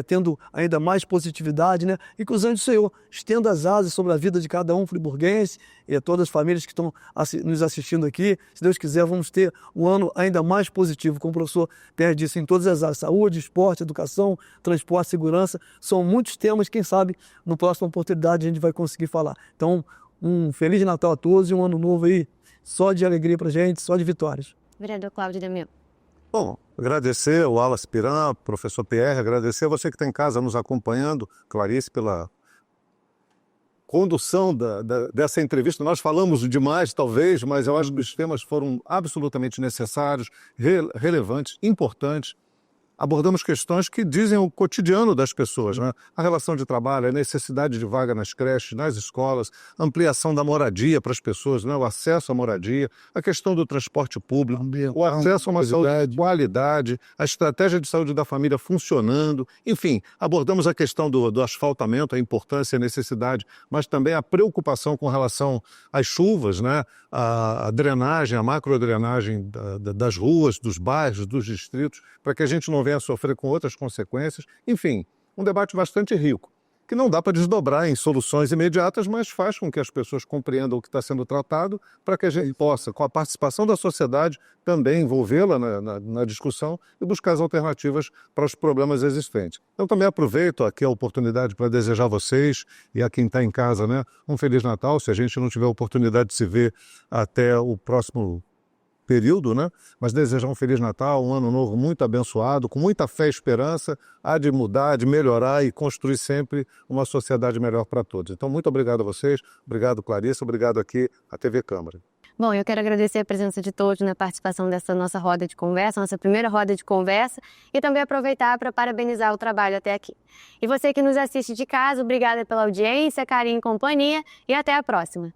tendo ainda mais positividade, né? E que os anjos do Senhor estenda as asas sobre a vida de cada um friburguense e a todas as famílias que estão nos assistindo aqui. Se Deus quiser, vamos ter um ano ainda mais positivo, como o professor Pierre disse, em todas as áreas: saúde, esporte, educação, transporte, segurança. São muitos temas, quem sabe, na próxima oportunidade a gente vai conseguir falar. Então, um Feliz Natal a todos e um ano novo aí, só de alegria pra gente, só de vitórias. Vereador Cláudio Damião. Bom, agradecer o Wallace Piran, professor Pierre, agradecer a você que está em casa nos acompanhando, Clarice, pela condução dessa entrevista. Nós falamos demais, talvez, mas eu acho que os temas foram absolutamente necessários, relevantes, importantes. Abordamos questões que dizem o cotidiano das pessoas, né? A relação de trabalho, a necessidade de vaga nas creches, nas escolas, ampliação da moradia para as pessoas, né? O acesso à moradia, a questão do transporte público, o acesso a uma saúde de qualidade, a estratégia de saúde da família funcionando. Enfim, abordamos a questão do asfaltamento, a importância e a necessidade, mas também a preocupação com relação às chuvas, né? A drenagem, a macrodrenagem das ruas, dos bairros, dos distritos, para que a gente não venha a sofrer com outras consequências. Enfim, um debate bastante rico, que não dá para desdobrar em soluções imediatas, mas faz com que as pessoas compreendam o que está sendo tratado, para que a gente possa, com a participação da sociedade, também envolvê-la na discussão e buscar as alternativas para os problemas existentes. Então também aproveito aqui a oportunidade para desejar a vocês e a quem está em casa, né, um Feliz Natal, se a gente não tiver a oportunidade de se ver até o próximo período, né? Mas desejar um Feliz Natal, um ano novo muito abençoado, com muita fé e esperança, há de mudar, de melhorar e construir sempre uma sociedade melhor para todos. Então, muito obrigado a vocês, obrigado Clarice, obrigado aqui à TV Câmara. Bom, eu quero agradecer a presença de todos na participação dessa nossa roda de conversa, nossa primeira roda de conversa, e também aproveitar para parabenizar o trabalho até aqui. E você que nos assiste de casa, obrigada pela audiência, carinho e companhia, e até a próxima.